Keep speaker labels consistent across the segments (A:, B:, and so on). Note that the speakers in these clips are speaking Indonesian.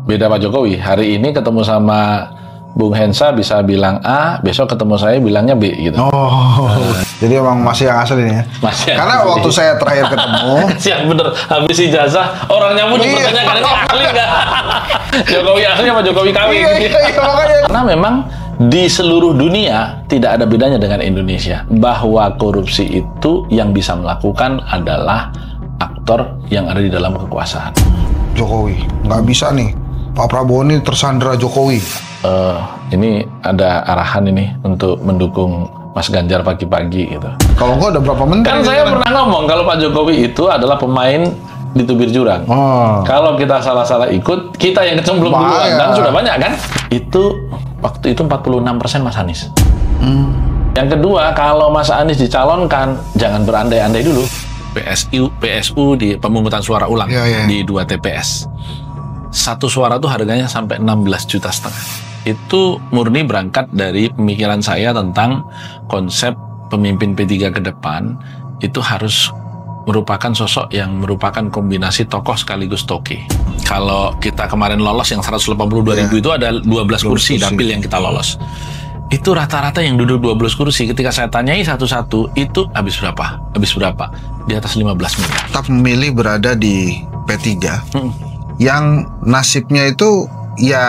A: Beda Pak Jokowi, hari ini ketemu sama Bung Hensa bisa bilang A, besok ketemu saya bilangnya B gitu.
B: Jadi emang masih yang asli nih ya?
A: Masih yang
B: Karena
A: asli.
B: waktu saya terakhir ketemu
A: Siap bener, habis ijazah orang nyambut dipertanyakan ini asli nggak? Jokowi asli apa Jokowi KW?
B: Iya, makanya.
A: Karena memang di seluruh dunia tidak ada bedanya dengan Indonesia. Bahwa korupsi itu yang bisa melakukan adalah aktor yang ada di dalam kekuasaan.
B: Jokowi, nggak bisa nih. Pak Prabowo ini tersandra Jokowi.
A: Ini ada arahan ini untuk mendukung Mas Ganjar pagi-pagi gitu.
B: Kalau enggak ada berapa menteri?
A: Kan saya pernah ngomong kalau Pak Jokowi itu adalah pemain di tubir jurang. Kalau kita salah-salah ikut, kita yang kecemplung duluan. Dan sudah banyak kan? Itu waktu itu 46% Mas Anies. Yang kedua, kalau Mas Anies dicalonkan, jangan berandai-andai dulu. PSU di pemungutan suara ulang di 2 TPS. Satu suara tuh harganya sampai 16,5 juta. Itu murni berangkat dari pemikiran saya tentang konsep pemimpin P3 ke depan itu harus merupakan sosok yang merupakan kombinasi tokoh sekaligus toke. Kalau kita kemarin lolos yang 182.000 itu ada 12 kursi dapil yang kita lolos. Itu rata-rata yang duduk 12 kursi. Ketika saya tanyai satu-satu, itu habis berapa? Habis berapa? Di atas 15 miliar.
B: Tetap memilih berada di P3 yang nasibnya itu ya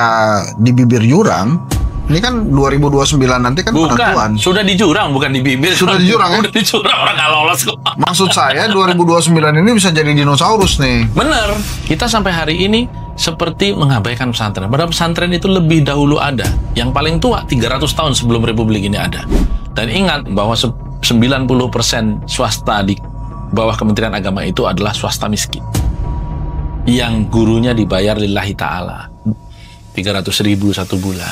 B: di bibir jurang. Ini kan 2029 nanti kan penentuan.
A: Sudah di jurang, bukan di bibir.
B: Sudah di jurang ya?
A: Sudah di jurang, orang nggak lolos kok.
B: Maksud saya 2029 ini bisa jadi dinosaurus nih.
A: Bener. Kita sampai hari ini seperti mengabaikan pesantren. Padahal pesantren itu lebih dahulu ada. Yang paling tua 300 tahun sebelum Republik ini ada. Dan ingat bahwa 90% swasta di bawah Kementerian Agama itu adalah swasta miskin. Yang gurunya dibayar lillahi ta'ala. 300.000 satu bulan.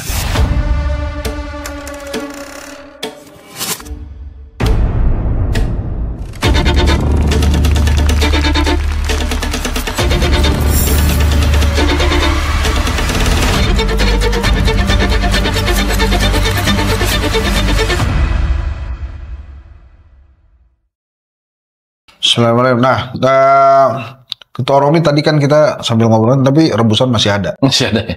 B: Bismillahirrahmanirrahim. Nah, Ketua Romi tadi kan kita sambil ngobrol, tapi rebusan masih ada.
A: Masih ada ya?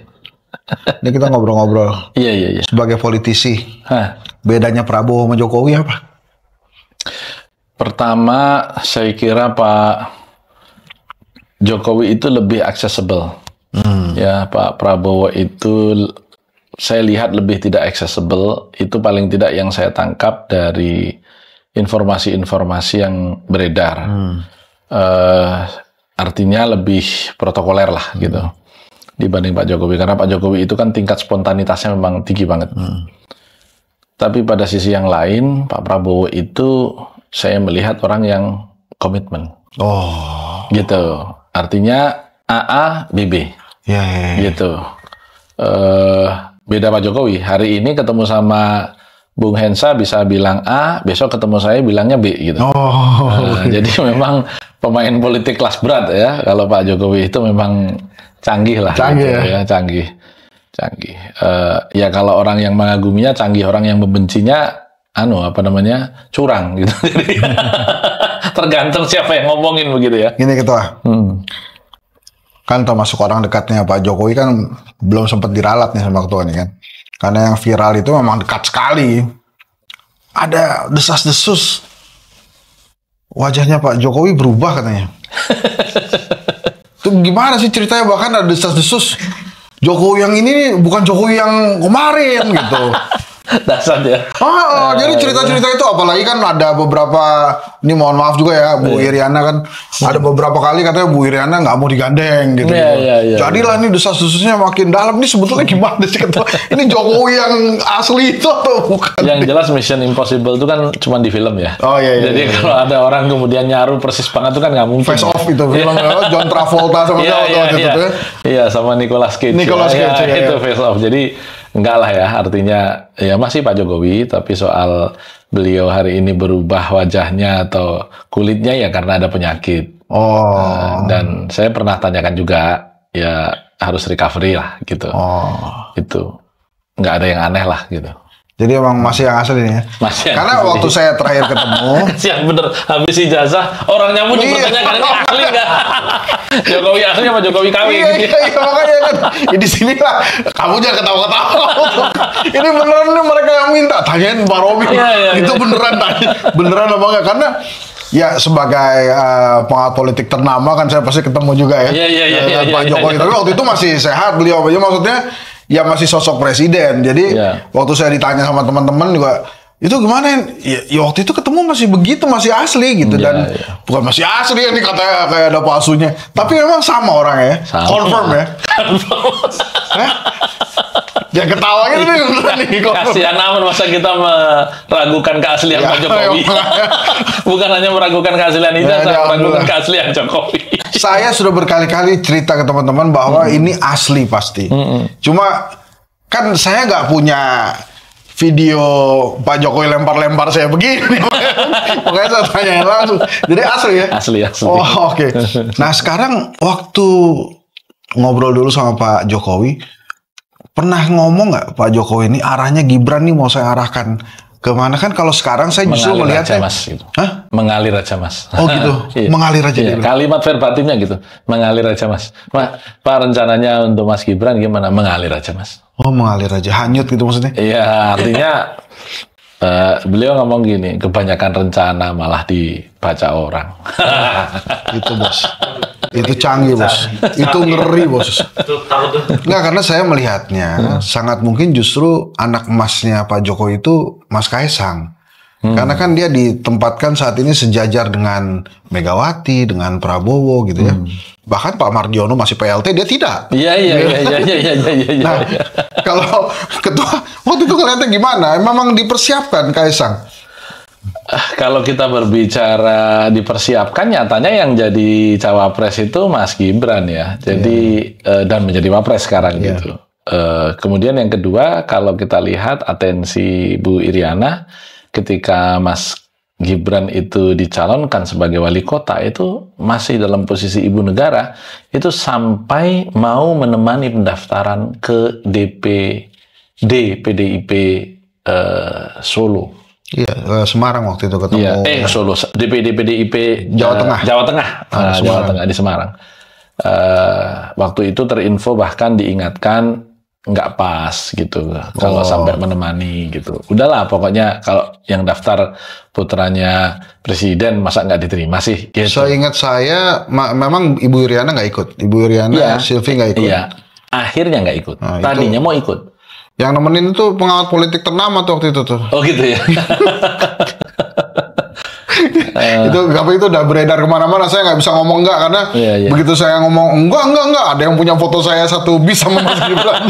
B: Ini kita ngobrol-ngobrol.
A: Iya.
B: Sebagai politisi, bedanya Prabowo sama Jokowi apa?
A: Pertama, saya kira Pak Jokowi itu lebih accessible. Ya, Pak Prabowo itu saya lihat lebih tidak accessible. Itu paling tidak yang saya tangkap dari informasi-informasi yang beredar. Artinya lebih protokoler lah gitu dibanding Pak Jokowi, karena Pak Jokowi itu kan tingkat spontanitasnya memang tinggi banget. Tapi pada sisi yang lain Pak Prabowo itu saya melihat orang yang komitmen. Gitu. Artinya AA BB. Gitu. Beda Pak Jokowi, hari ini ketemu sama Bung Hensa bisa bilang A, besok ketemu saya bilangnya B gitu. Jadi memang pemain politik kelas berat ya. Kalau Pak Jokowi itu memang canggih lah. Canggih. Ya kalau orang yang mengaguminya canggih, orang yang membencinya curang gitu. Jadi tergantung siapa yang ngomongin begitu ya.
B: Gini Ketua. Kan termasuk orang dekatnya Pak Jokowi kan belum sempat diralat nih sama Ketua ini kan. Karena yang viral itu memang dekat sekali. Ada desas-desus. Wajahnya Pak Jokowi berubah katanya. Itu gimana sih ceritanya? Bahkan ada desas-desus. Jokowi yang ini bukan Jokowi yang kemarin gitu.
A: Dasar ya.
B: Jadi cerita-cerita itu apalagi kan ada beberapa, ini mohon maaf juga ya Bu Iriana kan ada beberapa kali katanya Bu Iriana nggak mau digandeng gitu. Jadilah ini desas-desusnya makin dalam. Ini sebetulnya gimana sih Ketua? Ini Jokowi yang asli itu atau bukan?
A: Yang jelas Mission Impossible itu kan cuma di film ya. Jadi kalau ada orang kemudian nyaru persis banget itu kan nggak mungkin.
B: Face Off itu film John Travolta sama
A: Iya, sama Nicolas Cage. Itu Face Off. Jadi enggak lah ya, artinya ya masih Pak Jokowi, tapi soal beliau hari ini berubah wajahnya atau kulitnya ya karena ada penyakit. Dan saya pernah tanyakan juga, ya harus recovery lah gitu. Itu nggak ada yang aneh lah gitu.
B: Jadi emang masih yang asli nih ya. Karena asli. Waktu saya terakhir ketemu,
A: yang bener habis ijazah orangnya pun dipertanyakan ini asli nggak? Jokowi asli apa Jokowi KW?
B: Iya, makanya kan. Di sini lah, kamu jangan ketawa-ketawa. Ini beneran nih mereka yang minta. Tanyain Pak Romi, itu beneran tanya, beneran apa enggak? Karena ya sebagai pengawat politik ternama kan saya pasti ketemu juga ya. Pak Jokowi. Tapi waktu itu masih sehat beliau, maksudnya. Ya masih sosok presiden, jadi waktu saya ditanya sama teman-teman juga, itu gimana ya waktu itu ketemu masih begitu, masih asli gitu, dan bukan masih asli ya, ini katanya kayak ada palsunya, tapi memang sama orangnya, confirm ya. Ya ketawa gitu nih.
A: Kasihan amat masa kita meragukan keaslian Pak Jokowi. Bukan hanya meragukan keaslian ijazah, meragukan keaslian Jokowi.
B: Saya sudah berkali-kali cerita ke teman-teman bahwa ini asli pasti. Cuma kan saya nggak punya video Pak Jokowi lempar-lempar saya begini. Makanya saya tanyain langsung. Jadi asli ya?
A: Asli.
B: Oh, oke. Nah sekarang waktu ngobrol dulu sama Pak Jokowi, pernah ngomong nggak Pak Jokowi ini arahnya Gibran nih mau saya arahkan kemana? Kan kalau sekarang saya justru melihatnya
A: gitu. Mengalir aja Mas.
B: Oh gitu, iya. Mengalir aja. Iya.
A: Kalimat verbatimnya gitu, mengalir aja Mas. Pak rencananya untuk Mas Gibran gimana? Mengalir aja Mas.
B: Oh mengalir aja, hanyut gitu maksudnya?
A: Iya, artinya beliau ngomong gini, kebanyakan rencana malah dibaca orang.
B: Itu bos. Itu canggih bos, itu ngeri bos. Nggak, karena saya melihatnya sangat mungkin justru anak emasnya Pak Jokowi itu Mas Kaisang. Karena kan dia ditempatkan saat ini sejajar dengan Megawati, dengan Prabowo gitu ya. Bahkan Pak Mardiono masih PLT, dia tidak.
A: Iya.
B: Nah, kalau ketua waktu itu kelihatannya gimana? Memang dipersiapkan Kaisang.
A: Kalau kita berbicara dipersiapkan, nyatanya yang jadi cawapres itu Mas Gibran ya. Jadi dan menjadi wapres sekarang gitu. Kemudian yang kedua, kalau kita lihat atensi Bu Iriana ketika Mas Gibran itu dicalonkan sebagai wali kota, itu masih dalam posisi ibu negara, itu sampai mau menemani pendaftaran ke DPD PDIP Solo.
B: Iya, Semarang waktu itu ketemu.
A: Iya, Solo, DPD PDIP
B: Jawa Tengah.
A: Jawa Tengah di Semarang. Waktu itu terinfo bahkan diingatkan nggak pas gitu kalau sampai menemani gitu. Udahlah pokoknya kalau yang daftar putranya presiden masa nggak diterima sih. Gitu.
B: Seingat saya memang Ibu Iriana nggak ikut. Ibu Iriana, Silvi nggak ikut.
A: Iya, akhirnya nggak ikut. Tadinya mau ikut.
B: Yang nemenin tuh pengawat politik ternama tuh waktu itu tuh.
A: Oh gitu ya.
B: Itu udah beredar kemana-mana. Saya nggak bisa ngomong enggak karena begitu saya ngomong enggak ada yang punya foto saya satu bis sama Mas Gibran.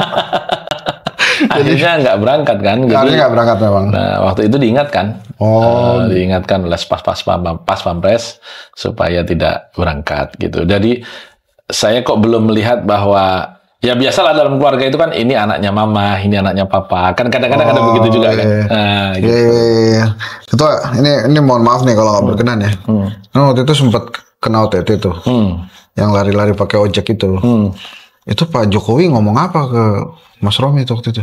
A: Akhirnya nggak berangkat kan?
B: Akhirnya nggak berangkat memang.
A: Nah waktu itu diingatkan. Diingatkan oleh pas pampres supaya tidak berangkat gitu. Jadi saya kok belum melihat bahwa ya biasalah dalam keluarga itu kan ini anaknya mama, ini anaknya papa. Kan kadang-kadang ada begitu juga kan. Nah, gitu.
B: Ketua, ini mohon maaf nih kalau nggak berkenan ya. Nah, waktu itu sempat kena OTT tuh. Yang lari-lari pakai ojek itu. Itu Pak Jokowi ngomong apa ke Mas Romi waktu itu?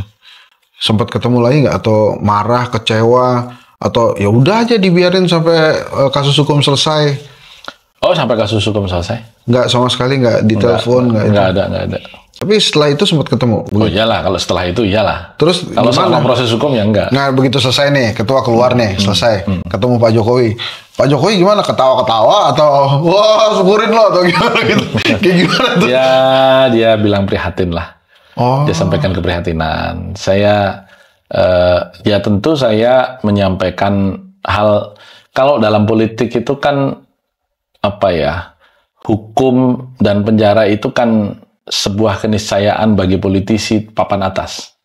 B: Sempat ketemu lagi nggak, atau marah, kecewa, atau ya udah aja dibiarin sampai kasus hukum selesai?
A: Oh, sampai kasus hukum selesai?
B: Nggak, sama sekali nggak ditelepon,
A: nggak ada.
B: Tapi setelah itu sempat ketemu.
A: Oh iyalah, kalau setelah itu iyalah.
B: Terus
A: kalau selama proses hukum ya enggak.
B: Nah begitu selesai nih, ketua keluar nih, selesai, ketemu Pak Jokowi. Pak Jokowi gimana? Ketawa-ketawa atau wah syukurin lo atau gimana gitu? Kayak gimana tuh?
A: Ya dia bilang prihatin lah. Dia sampaikan keprihatinan. Saya ya tentu saya menyampaikan hal, kalau dalam politik itu kan apa ya, hukum dan penjara itu kan sebuah keniscayaan bagi politisi papan atas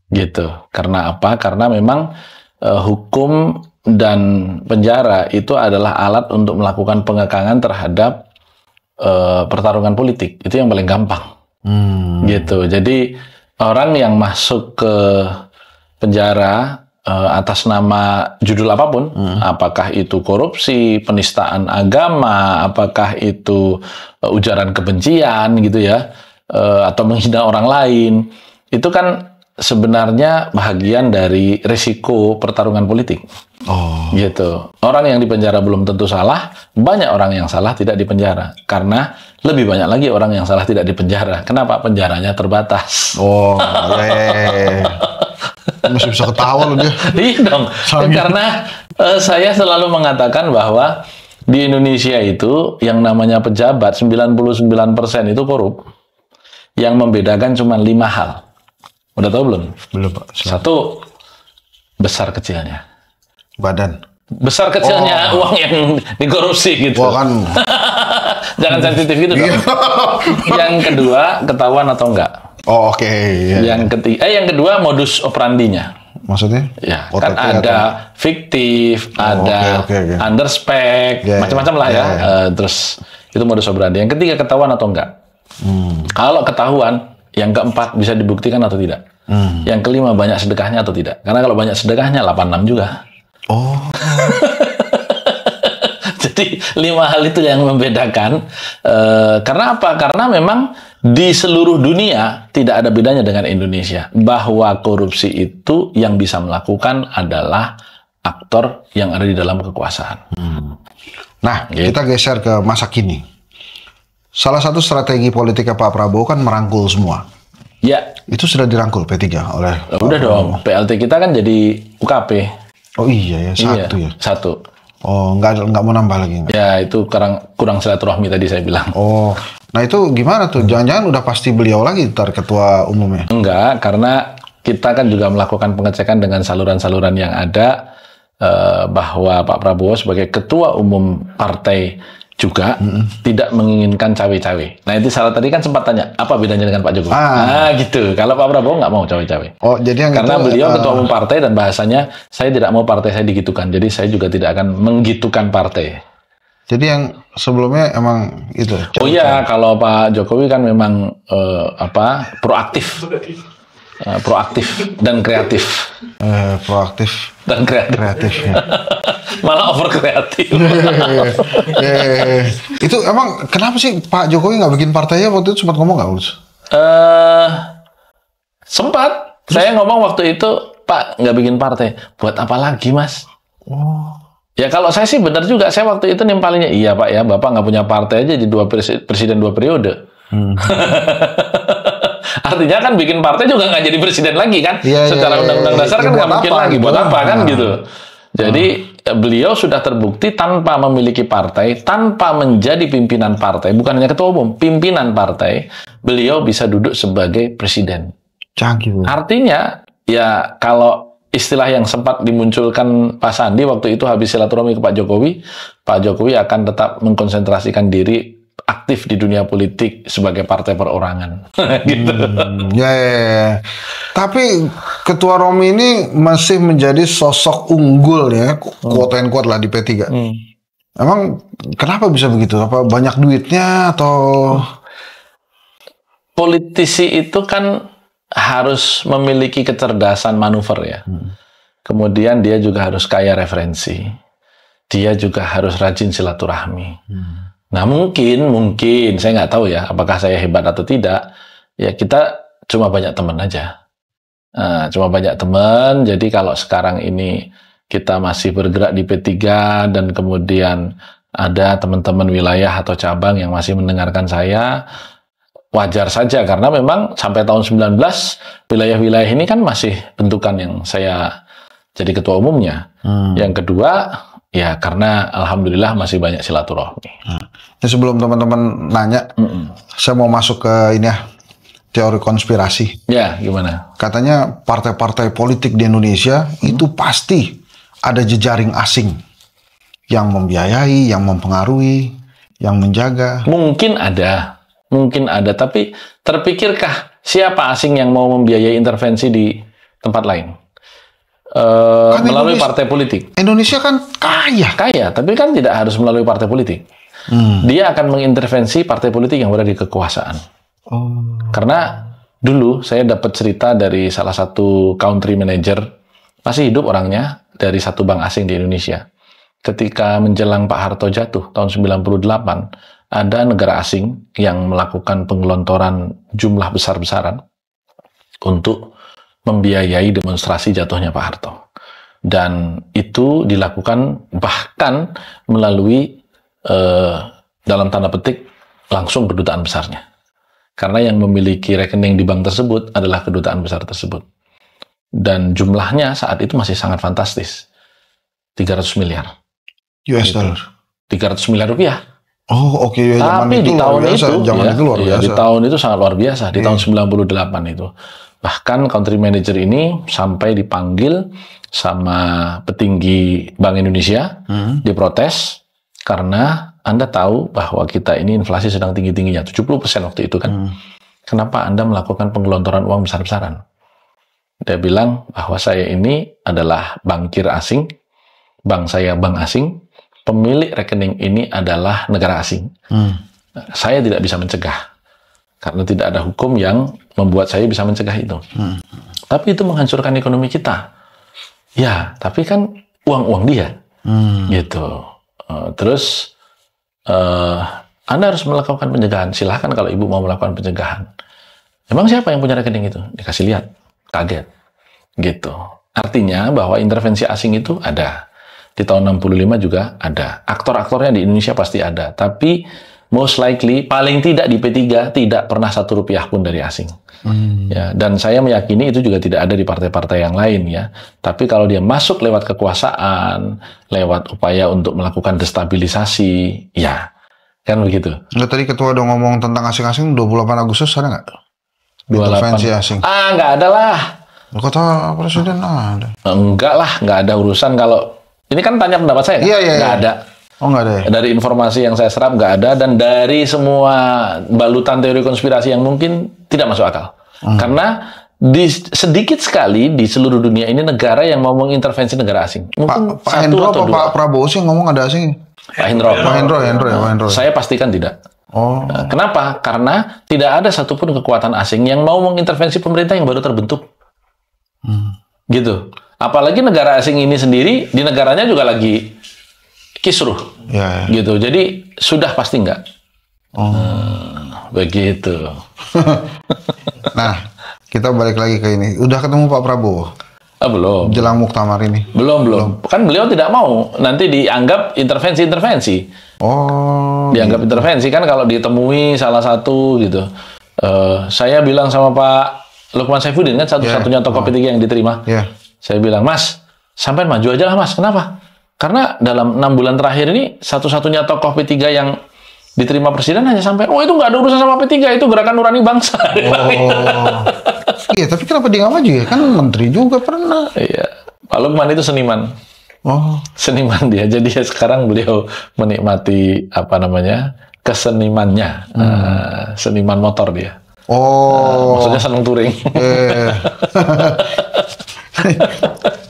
A: gitu. Karena apa? Karena memang hukum dan penjara itu adalah alat untuk melakukan pengekangan terhadap pertarungan politik. Itu yang paling gampang gitu. Jadi orang yang masuk ke penjara atas nama judul apapun, apakah itu korupsi, penistaan agama, apakah itu ujaran kebencian gitu ya, atau menghina orang lain, itu kan sebenarnya bahagian dari risiko pertarungan politik. Gitu. Orang yang dipenjara belum tentu salah, banyak orang yang salah tidak dipenjara. Karena lebih banyak lagi orang yang salah tidak dipenjara. Kenapa? Penjaranya terbatas.
B: Masih bisa ketawa loh dia.
A: Iya dong. Karena saya selalu mengatakan bahwa di Indonesia itu yang namanya pejabat 99% itu korup. Yang membedakan cuma 5 hal. Udah tahu belum?
B: Belum, Pak.
A: Satu, besar kecilnya.
B: Badan.
A: Besar kecilnya uang yang dikorupsi gitu.
B: Wah, kan.
A: Jangan sensitif gitu dong. Yang kedua, ketahuan atau enggak.
B: Oke.
A: Yang kedua, modus operandinya.
B: Maksudnya?
A: Ya, kan ada fiktif, ada underspec, macam-macam lah ya. Terus itu modus operandi. Yang ketiga, ketahuan atau enggak. Kalau ketahuan, yang keempat bisa dibuktikan atau tidak. Yang kelima, banyak sedekahnya atau tidak. Karena kalau banyak sedekahnya 86 juga. Jadi 5 hal itu yang membedakan. Karena apa? Karena memang di seluruh dunia tidak ada bedanya dengan Indonesia. Bahwa korupsi itu yang bisa melakukan adalah aktor yang ada di dalam kekuasaan.
B: Nah, kita geser ke masa kini. Salah satu strategi politiknya Pak Prabowo kan merangkul semua.
A: Ya.
B: Itu sudah dirangkul P3 oleh
A: Udah dong, PLT kita kan jadi UKP.
B: Oh iya ya, satu ya.
A: Satu.
B: Oh, nggak mau nambah lagi.
A: Ya, itu kurang silaturahmi tadi saya bilang.
B: Oh, nah itu gimana tuh? Jangan-jangan udah pasti beliau lagi ntar ketua umumnya?
A: Enggak, karena kita kan juga melakukan pengecekan dengan saluran-saluran yang ada bahwa Pak Prabowo sebagai ketua umum partai juga tidak menginginkan cawe-cawe. Nah itu salah tadi kan sempat tanya, apa bedanya dengan Pak Jokowi? Nah gitu, kalau Pak Prabowo nggak mau cawe-cawe.
B: Oh, jadi yang
A: karena beliau ketua umum partai dan bahasanya, saya tidak mau partai saya digitukan, jadi saya juga tidak akan menggitukan partai.
B: Jadi yang sebelumnya emang itu?
A: Oh iya, kalau Pak Jokowi kan memang proaktif. Proaktif dan kreatif.
B: Proaktif
A: dan kreatif
B: ya.
A: Malah over kreatif.
B: Itu emang kenapa sih Pak Jokowi nggak bikin partainya? Waktu itu sempat ngomong nggak, Gus?
A: Sempat. Saya ngomong waktu itu, Pak nggak bikin partai. Buat apa lagi, Mas? Ya kalau saya sih benar juga. Saya waktu itu nimpalinnya, iya Pak ya, Bapak nggak punya partai aja jadi presiden 2 periode. Artinya kan bikin partai juga nggak jadi presiden lagi kan? Secara undang-undang dasar kan nggak mungkin lagi. Buat apa kan gitu? Jadi beliau sudah terbukti tanpa memiliki partai, tanpa menjadi pimpinan partai, bukan hanya ketua umum, pimpinan partai, beliau bisa duduk sebagai presiden.
B: Canggih.
A: Artinya ya kalau istilah yang sempat dimunculkan Pak Sandi waktu itu habis silaturahmi ke Pak Jokowi akan tetap mengkonsentrasikan diri aktif di dunia politik sebagai partai perorangan. Gitu.
B: Ya. Tapi Ketua Romi ini masih menjadi sosok unggul ya, quote and quote lah di P3. Emang kenapa bisa begitu? Apa banyak duitnya atau?
A: Politisi itu kan harus memiliki kecerdasan manuver ya. Kemudian dia juga harus kaya referensi. Dia juga harus rajin silaturahmi. Nah mungkin saya nggak tahu ya apakah saya hebat atau tidak. Ya kita cuma banyak teman aja. Cuma banyak teman. Jadi kalau sekarang ini kita masih bergerak di P3 dan kemudian ada teman-teman wilayah atau cabang yang masih mendengarkan saya, wajar saja karena memang sampai tahun 19 wilayah-wilayah ini kan masih bentukan yang saya jadi ketua umumnya. Yang kedua ya karena alhamdulillah masih banyak silaturahmi.
B: Ya, sebelum teman-teman nanya, saya mau masuk ke ini ya, teori konspirasi.
A: Ya, gimana?
B: Katanya partai-partai politik di Indonesia itu pasti ada jejaring asing yang membiayai, yang mempengaruhi, yang menjaga.
A: Mungkin ada, tapi terpikirkah siapa asing yang mau membiayai intervensi di tempat lain?
B: Kan
A: melalui partai politik.
B: Indonesia kan kaya,
A: tapi kan tidak harus melalui partai politik. Dia akan mengintervensi partai politik yang berada di kekuasaan. Karena dulu saya dapat cerita dari salah satu country manager, masih hidup orangnya, dari satu bank asing di Indonesia. Ketika menjelang Pak Harto jatuh tahun 98, ada negara asing yang melakukan penggelontoran jumlah besar-besaran untuk membiayai demonstrasi jatuhnya Pak Harto. Dan itu dilakukan bahkan melalui dalam tanda petik langsung kedutaan besarnya. Karena yang memiliki rekening di bank tersebut adalah kedutaan besar tersebut. Dan jumlahnya saat itu masih sangat fantastis. 300 miliar.
B: US dollar.
A: 300 miliar rupiah.
B: Oh, oke. Ya,
A: tapi di tahun itu,
B: itu luar biasa.
A: Di tahun itu sangat luar biasa. Di tahun 98 itu. Bahkan country manager ini sampai dipanggil sama petinggi Bank Indonesia, diprotes karena Anda tahu bahwa kita ini inflasi sedang tinggi-tingginya, 70% waktu itu kan. Kenapa Anda melakukan penggelontoran uang besar-besaran? Dia bilang bahwa saya ini adalah bankir asing, bank saya bank asing, pemilik rekening ini adalah negara asing. Saya tidak bisa mencegah, karena tidak ada hukum yang membuat saya bisa mencegah itu. Tapi itu menghancurkan ekonomi kita. Ya, tapi kan uang-uang dia. Gitu. Terus, Anda harus melakukan pencegahan. Silahkan kalau Ibu mau melakukan pencegahan. Emang siapa yang punya rekening itu? Dikasih lihat. Kaget. Gitu. Artinya bahwa intervensi asing itu ada. Di tahun 65 juga ada. Aktor-aktornya di Indonesia pasti ada. Tapi most likely, paling tidak di P3 tidak pernah 1 rupiah pun dari asing. Ya, dan saya meyakini itu juga tidak ada di partai-partai yang lain ya. Tapi kalau dia masuk lewat kekuasaan, lewat upaya untuk melakukan destabilisasi, ya kan begitu.
B: Nggak, tadi ketua udah ngomong tentang asing-asing 28 Agustus ada nggak?
A: 28.
B: Intervensi asing.
A: Nggak ada lah.
B: Kata presiden ada.
A: Enggak lah, nggak ada urusan kalau ini kan tanya pendapat saya kan?
B: Iya.
A: Nggak ada.
B: Oh, nggak ada ya?
A: Dari informasi yang saya serap nggak ada, dan dari semua balutan teori konspirasi yang mungkin tidak masuk akal. Karena sedikit sekali di seluruh dunia ini negara yang mau mengintervensi negara asing. Mungkin
B: Pak Hendro atau Pak Prabowo sih ngomong ada asing?
A: Pak Hendro. Saya pastikan tidak.
B: Oh.
A: Kenapa? Karena tidak ada satupun kekuatan asing yang mau mengintervensi pemerintah yang baru terbentuk. Gitu. Apalagi negara asing ini sendiri di negaranya juga lagi kisruh, gitu. Jadi sudah pasti enggak. Begitu.
B: Nah, kita balik lagi ke ini. Udah ketemu Pak Prabowo?
A: Belum.
B: Jelang muktamar ini?
A: Belum. Kan beliau tidak mau. Nanti dianggap intervensi.
B: Oh.
A: Dianggap intervensi kan kalau ditemui salah satu gitu. Saya bilang sama Pak Lukman Saifuddin kan satu-satunya tokoh P3 yang diterima. Saya bilang, Mas, sampai maju aja lah Mas. Kenapa? Karena dalam 6 bulan terakhir ini, satu-satunya tokoh P3 yang diterima presiden hanya sampai, oh itu nggak ada urusan sama P3, itu gerakan nurani bangsa.
B: Iya, tapi kenapa dia nggak maju ya? Kan menteri juga pernah.
A: Iya, Pak Lukman itu seniman. Seniman dia. Jadi ya sekarang beliau menikmati, kesenimannya. Seniman motor dia. Maksudnya seneng touring.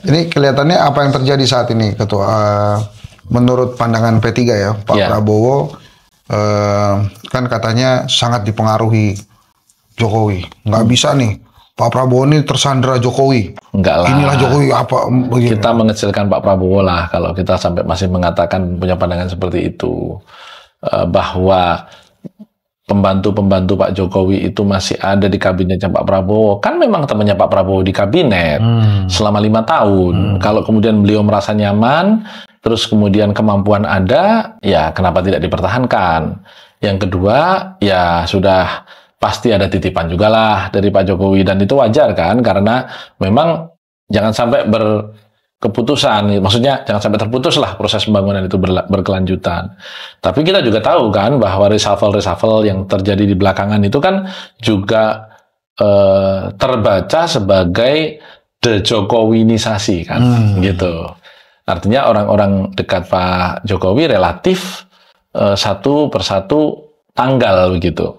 A: Ini kelihatannya apa yang terjadi saat ini, Ketua? Menurut pandangan P3 ya, Pak Prabowo kan katanya sangat dipengaruhi Jokowi. Nggak bisa nih, Pak Prabowo ini tersandera Jokowi. Enggak lah.
B: Inilah Jokowi apa? Begini.
A: Kita mengecilkan Pak Prabowo lah kalau kita sampai masih mengatakan punya pandangan seperti itu. Bahwa pembantu-pembantu Pak Jokowi itu masih ada di kabinetnya Pak Prabowo. Kan memang temannya Pak Prabowo di kabinet selama 5 tahun. Kalau kemudian beliau merasa nyaman, terus kemudian kemampuan ada, ya kenapa tidak dipertahankan? Yang kedua, ya sudah pasti ada titipan juga lah dari Pak Jokowi. Dan itu wajar kan, karena memang jangan sampai keputusan, maksudnya jangan sampai terputus lah proses pembangunan itu berkelanjutan. Tapi kita juga tahu kan bahwa reshuffle yang terjadi di belakangan itu kan juga terbaca sebagai dejokowinisasi kan, gitu. Artinya orang-orang dekat Pak Jokowi relatif satu persatu tanggal begitu.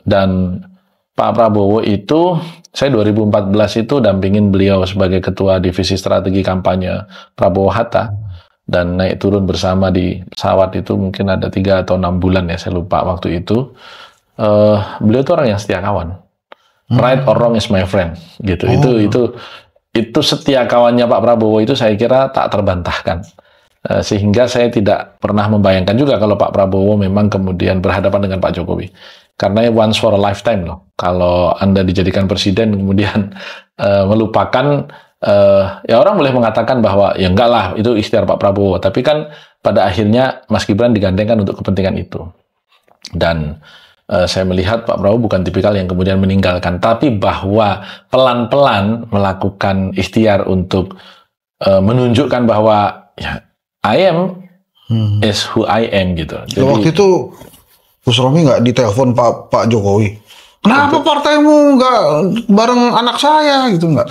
A: Dan Pak Prabowo itu, saya 2014 itu dampingin beliau sebagai ketua divisi strategi kampanye Prabowo Hatta, dan naik turun bersama di pesawat itu mungkin ada 3 atau 6 bulan ya, saya lupa waktu itu. Beliau itu orang yang setia kawan. Right or wrong is my friend, gitu. Itu setia kawannya Pak Prabowo itu saya kira tak terbantahkan. Sehingga saya tidak pernah membayangkan juga kalau Pak Prabowo memang kemudian berhadapan dengan Pak Jokowi. Karena once for a lifetime loh. Kalau Anda dijadikan presiden, kemudian melupakan ya orang boleh mengatakan bahwa ya enggak lah itu ikhtiar Pak Prabowo, tapi kan pada akhirnya Mas Gibran digandengkan untuk kepentingan itu. Dan saya melihat Pak Prabowo bukan tipikal yang kemudian meninggalkan, tapi bahwa pelan-pelan melakukan ikhtiar untuk menunjukkan bahwa ya I am is who I am gitu.
B: Jadi, waktu itu Gus Romi nggak ditelepon Pak Jokowi. Kenapa partaimu nggak bareng anak saya gitu nggak?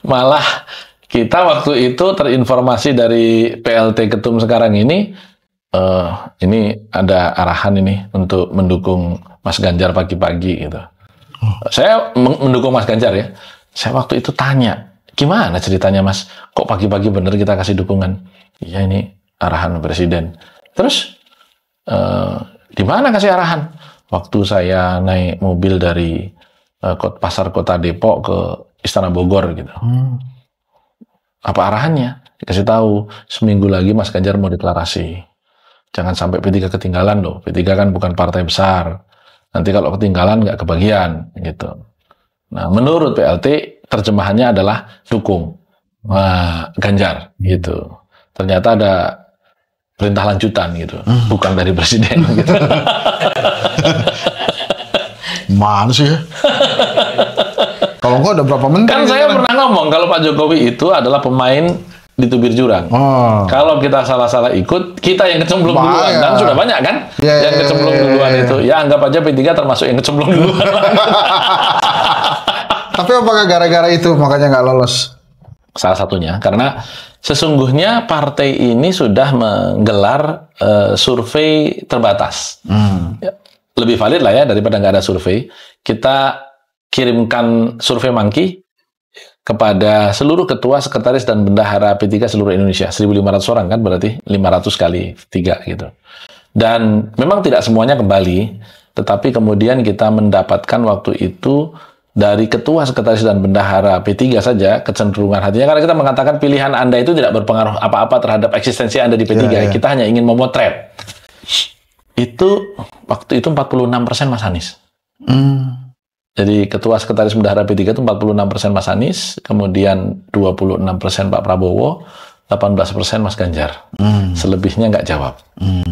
A: Malah kita waktu itu terinformasi dari PLT Ketum sekarang ini ada arahan ini untuk mendukung Mas Ganjar pagi-pagi gitu. Saya mendukung Mas Ganjar ya. Saya waktu itu tanya, gimana ceritanya Mas? Kok pagi-pagi bener kita kasih dukungan? Iya ini arahan Presiden. Terus di mana kasih arahan? Waktu saya naik mobil dari pasar kota Depok ke Istana Bogor gitu. Apa arahannya? Dikasih tahu, seminggu lagi Mas Ganjar mau deklarasi. Jangan sampai P3 ketinggalan loh. P3 kan bukan partai besar. Nanti kalau ketinggalan nggak kebagian gitu. Nah, menurut PLT terjemahannya adalah dukung Ganjar gitu. Ternyata ada perintah lanjutan gitu, bukan dari Presiden gitu.
B: Mana sih ya? Kalau enggak ada berapa menteri?
A: Kan saya pernah ngomong kalau Pak Jokowi itu adalah pemain di tubir jurang. Kalau kita salah-salah ikut, kita yang kecemplung duluan. Dan sudah banyak kan yang kecemplung duluan itu. Ya anggap aja P3 termasuk yang kecemplung duluan.
B: Tapi apakah gara-gara itu makanya nggak lolos?
A: Salah satunya karena sesungguhnya partai ini sudah menggelar survei terbatas. Ya, lebih valid lah ya daripada nggak ada survei. Kita kirimkan survei Monkey kepada seluruh ketua, sekretaris, dan bendahara P3 seluruh Indonesia. 1.500 orang kan berarti 500 kali 3 gitu. Dan memang tidak semuanya kembali, tetapi kemudian kita mendapatkan waktu itu dari ketua, sekretaris, dan bendahara P3 saja kecenderungan hatinya, karena kita mengatakan pilihan Anda itu tidak berpengaruh apa-apa terhadap eksistensi Anda di P3. Kita hanya ingin memotret. Itu waktu itu 46% Mas Anies. Jadi ketua, sekretaris, bendahara P3 itu 46% Mas Anies, kemudian 26% Pak Prabowo, 18% Mas Ganjar. Selebihnya nggak jawab.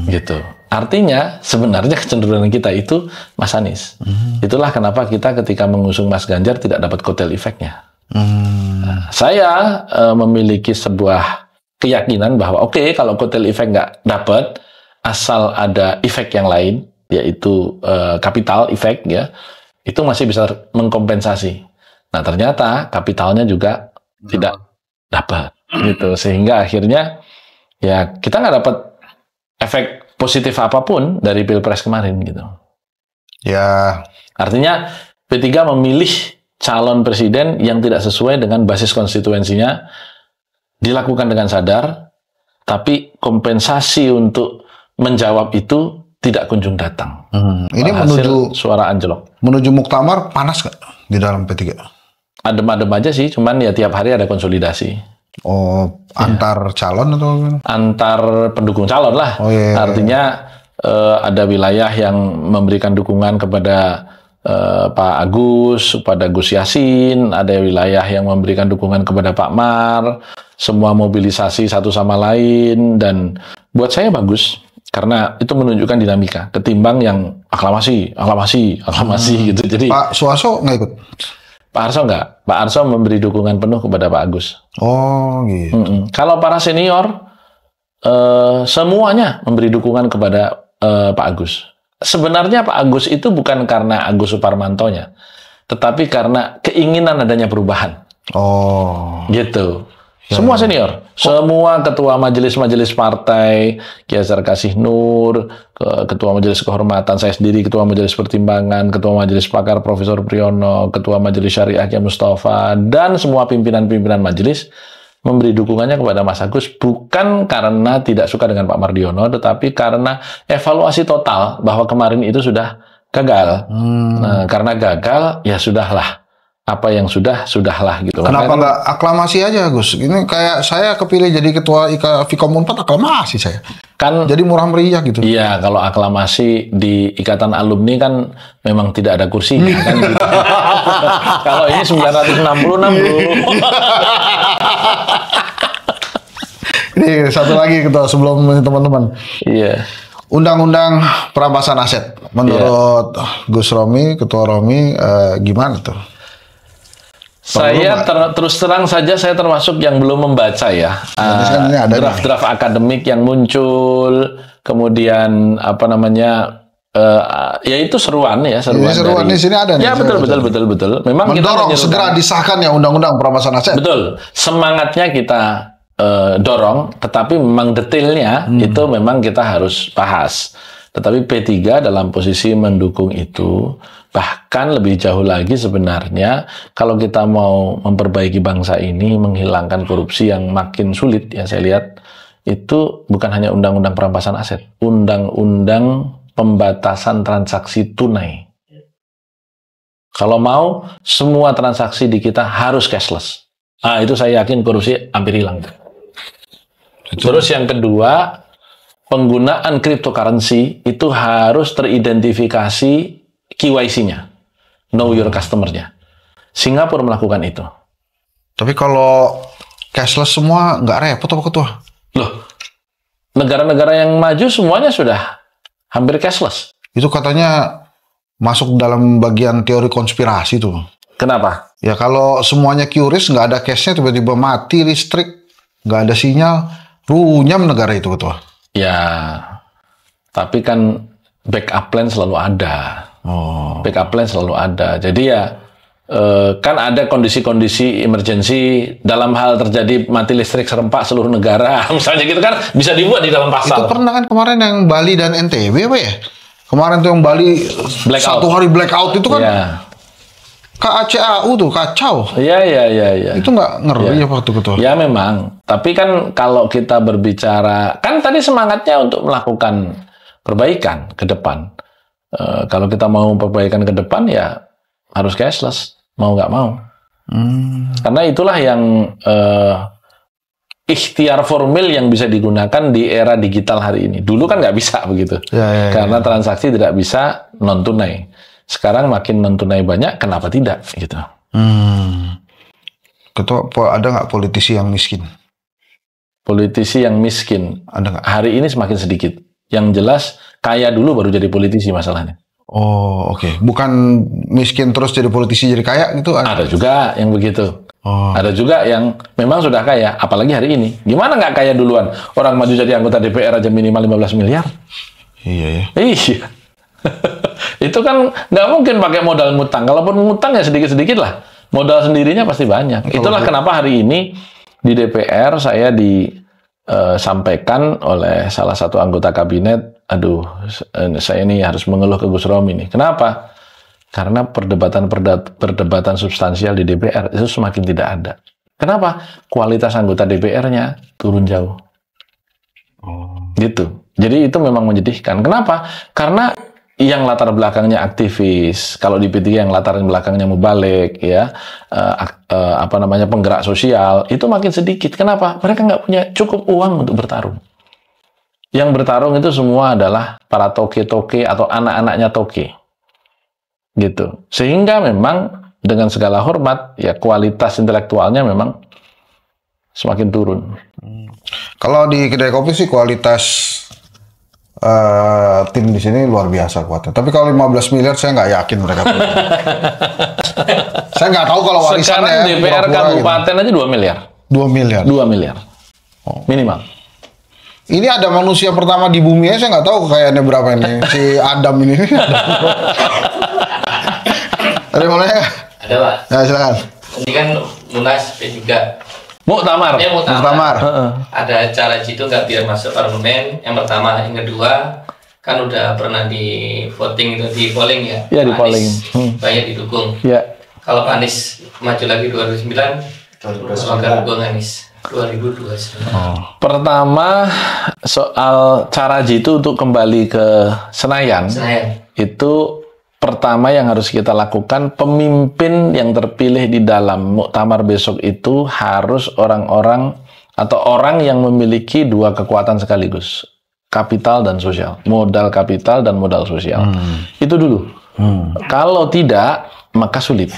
A: Gitu. Artinya sebenarnya kecenderungan kita itu Mas Anies. Itulah kenapa kita ketika mengusung Mas Ganjar tidak dapat kotel efeknya. Nah, saya memiliki sebuah keyakinan bahwa oke, kalau kotel efek nggak dapat, asal ada efek yang lain, yaitu capital efek ya, itu masih bisa mengkompensasi. Nah ternyata kapitalnya juga tidak dapat, gitu. Sehingga akhirnya ya kita nggak dapat efek positif apapun dari Pilpres kemarin gitu.
B: Ya.
A: Artinya P3 memilih calon presiden yang tidak sesuai dengan basis konstituensinya, dilakukan dengan sadar, tapi kompensasi untuk menjawab itu tidak kunjung datang.
B: Ini menuju
A: suara anjlok.
B: Menuju muktamar panas nggak di dalam P3?
A: Adem-adem aja sih, cuman ya tiap hari ada konsolidasi.
B: Oh, antar calon atau
A: antar pendukung calon lah. Artinya ada wilayah yang memberikan dukungan kepada Pak Agus, kepada Gus Yassin, ada wilayah yang memberikan dukungan kepada Pak Mar, semua mobilisasi satu sama lain, dan buat saya bagus karena itu menunjukkan dinamika ketimbang yang aklamasi gitu. Jadi
B: Pak Suarso nggak ikut?
A: Pak Arso enggak. Pak Arso memberi dukungan penuh kepada Pak Agus.
B: Oh, gitu.
A: Kalau para senior, semuanya memberi dukungan kepada Pak Agus. Sebenarnya Pak Agus itu bukan karena Agus Suparmantonya, tetapi karena keinginan adanya perubahan.
B: Oh.
A: Gitu. Semua senior, semua ketua majelis-majelis partai, Ki Hajar Kasih Nur, ketua majelis kehormatan, saya sendiri ketua majelis pertimbangan, ketua majelis pakar Profesor Priyono, ketua majelis syariah Kiai Mustafa, dan semua pimpinan-pimpinan majelis memberi dukungannya kepada Mas Agus bukan karena tidak suka dengan Pak Mardiono, tetapi karena evaluasi total bahwa kemarin itu sudah gagal. Nah, karena gagal, ya sudahlah. Apa yang sudahlah gitu.
B: Kenapa nggak aklamasi aja, Gus? Ini kayak saya kepilih jadi ketua IKA Fikom 4 aklamasi saya.
A: Kan
B: jadi murah meriah gitu.
A: Iya, kalau aklamasi di Ikatan Alumni kan memang tidak ada kursinya kan gitu. Kalau ini 966, Bro.
B: Ini satu lagi gitu sebelum teman-teman.
A: Iya.
B: Undang-undang perampasan aset menurut Gus Romi, Ketua Romi, gimana tuh?
A: Saya terus terang saja saya termasuk yang belum membaca ya draft-draft akademik yang muncul, kemudian apa namanya ya itu seruan ya seruan.
B: Seruan di sini ada nih.
A: Ya betul. Memang
B: mendorong kita segera disahkan ya undang-undang perampasan aset.
A: Betul. Semangatnya kita dorong, tetapi memang detailnya itu memang kita harus bahas. Tetapi P3 dalam posisi mendukung itu, bahkan lebih jauh lagi sebenarnya kalau kita mau memperbaiki bangsa ini, menghilangkan korupsi yang makin sulit, ya saya lihat itu bukan hanya undang-undang perampasan aset, undang-undang pembatasan transaksi tunai. Kalau mau semua transaksi di kita harus cashless. Itu saya yakin korupsi hampir hilang. Terus yang kedua, penggunaan cryptocurrency itu harus teridentifikasi KYC-nya, know your customer-nya. Singapura melakukan itu.
B: Tapi kalau cashless semua nggak repot apa Ketua?
A: Loh, negara-negara yang maju semuanya sudah hampir cashless.
B: Itu katanya masuk dalam bagian teori konspirasi tuh.
A: Kenapa?
B: Ya kalau semuanya QRIS, nggak ada cash-nya, tiba-tiba mati listrik, nggak ada sinyal, runyam negara itu Ketua.
A: Ya, tapi kan backup plan selalu ada. Backup plan selalu ada. Jadi ya, kan ada kondisi-kondisi emergency dalam hal terjadi mati listrik serempak seluruh negara. Misalnya gitu kan, bisa dibuat di dalam pasal.
B: Itu pernah kan kemarin yang Bali dan NTB apa ya? Kemarin tuh yang Bali
A: blackout.
B: 1 hari blackout itu kan.
A: Ya.
B: KACAU tuh kacau.
A: Iya.
B: Itu nggak ngeri ya waktu Ketua?
A: Ya memang. Tapi kan kalau kita berbicara, kan tadi semangatnya untuk melakukan perbaikan ke depan. Kalau kita mau perbaikan ke depan ya harus cashless, mau nggak mau. Karena itulah yang ikhtiar formil yang bisa digunakan di era digital hari ini. Dulu kan nggak bisa begitu. Karena transaksi tidak bisa non tunai. Sekarang makin non-tunai banyak, kenapa tidak? Gitu.
B: Ketua, ada nggak politisi yang miskin?
A: Politisi yang miskin?
B: Ada nggak?
A: Hari ini semakin sedikit. Yang jelas, kaya dulu baru jadi politisi masalahnya.
B: Oh, oke. Bukan miskin terus jadi politisi jadi kaya gitu?
A: Ada juga yang begitu. Ada juga yang memang sudah kaya, apalagi hari ini. Gimana nggak kaya duluan? Orang maju jadi anggota DPR aja minimal 15 miliar.
B: Iya ya.
A: Iya. Itu kan nggak mungkin pakai modal ngutang. Kalaupun ngutang ya sedikit-sedikit lah. Modal sendirinya pasti banyak. Itulah kenapa hari ini di DPR saya disampaikan oleh salah satu anggota kabinet, saya ini harus mengeluh ke Gus Romi nih. Kenapa? Karena perdebatan substansial di DPR itu semakin tidak ada. Kenapa? Kualitas anggota DPR-nya turun jauh. Gitu. Jadi itu memang menyedihkan. Kenapa? Karena yang latar belakangnya aktivis, kalau di P3 yang latar belakangnya mubalik, ya, penggerak sosial, itu makin sedikit. Kenapa? Mereka nggak punya cukup uang untuk bertarung. Yang bertarung itu semua adalah para toke-toke atau anak-anaknya toke. Gitu. Sehingga memang dengan segala hormat, ya kualitas intelektualnya memang semakin turun.
B: Kalau di kedai kopi sih kualitas tim di sini luar biasa kuatnya. Tapi kalau 15 miliar saya nggak yakin mereka. Saya nggak tahu kalau warisannya.
A: Sekarang DPR kabupaten gitu. Aja 2 miliar.
B: 2 miliar?
A: 2 miliar. Minimal.
B: Ini ada manusia pertama di bumi ya, saya nggak tahu kekayaannya berapa ini. Si Adam ini. Ada yang mau nanya?
C: Ada Pak.
B: Ya silakan.
C: Ini kan Munas juga.
A: Muktamar.
C: Muktamar. Ada cara jitu nggak biar masuk parlemen? Yang pertama, yang kedua kan udah pernah di voting itu, di polling ya.
A: Iya, di polling.
C: Banyak didukung.
A: Iya.
C: Kalau Pak Anies maju lagi 2009, semoga dukung Anies 2029.
A: Pertama soal cara jitu untuk kembali ke Senayan. Itu pertama yang harus kita lakukan, pemimpin yang terpilih di dalam muktamar besok itu harus orang-orang atau orang yang memiliki 2 kekuatan sekaligus. kapital dan sosial. Modal kapital dan modal sosial. Itu dulu. Kalau tidak, maka sulit.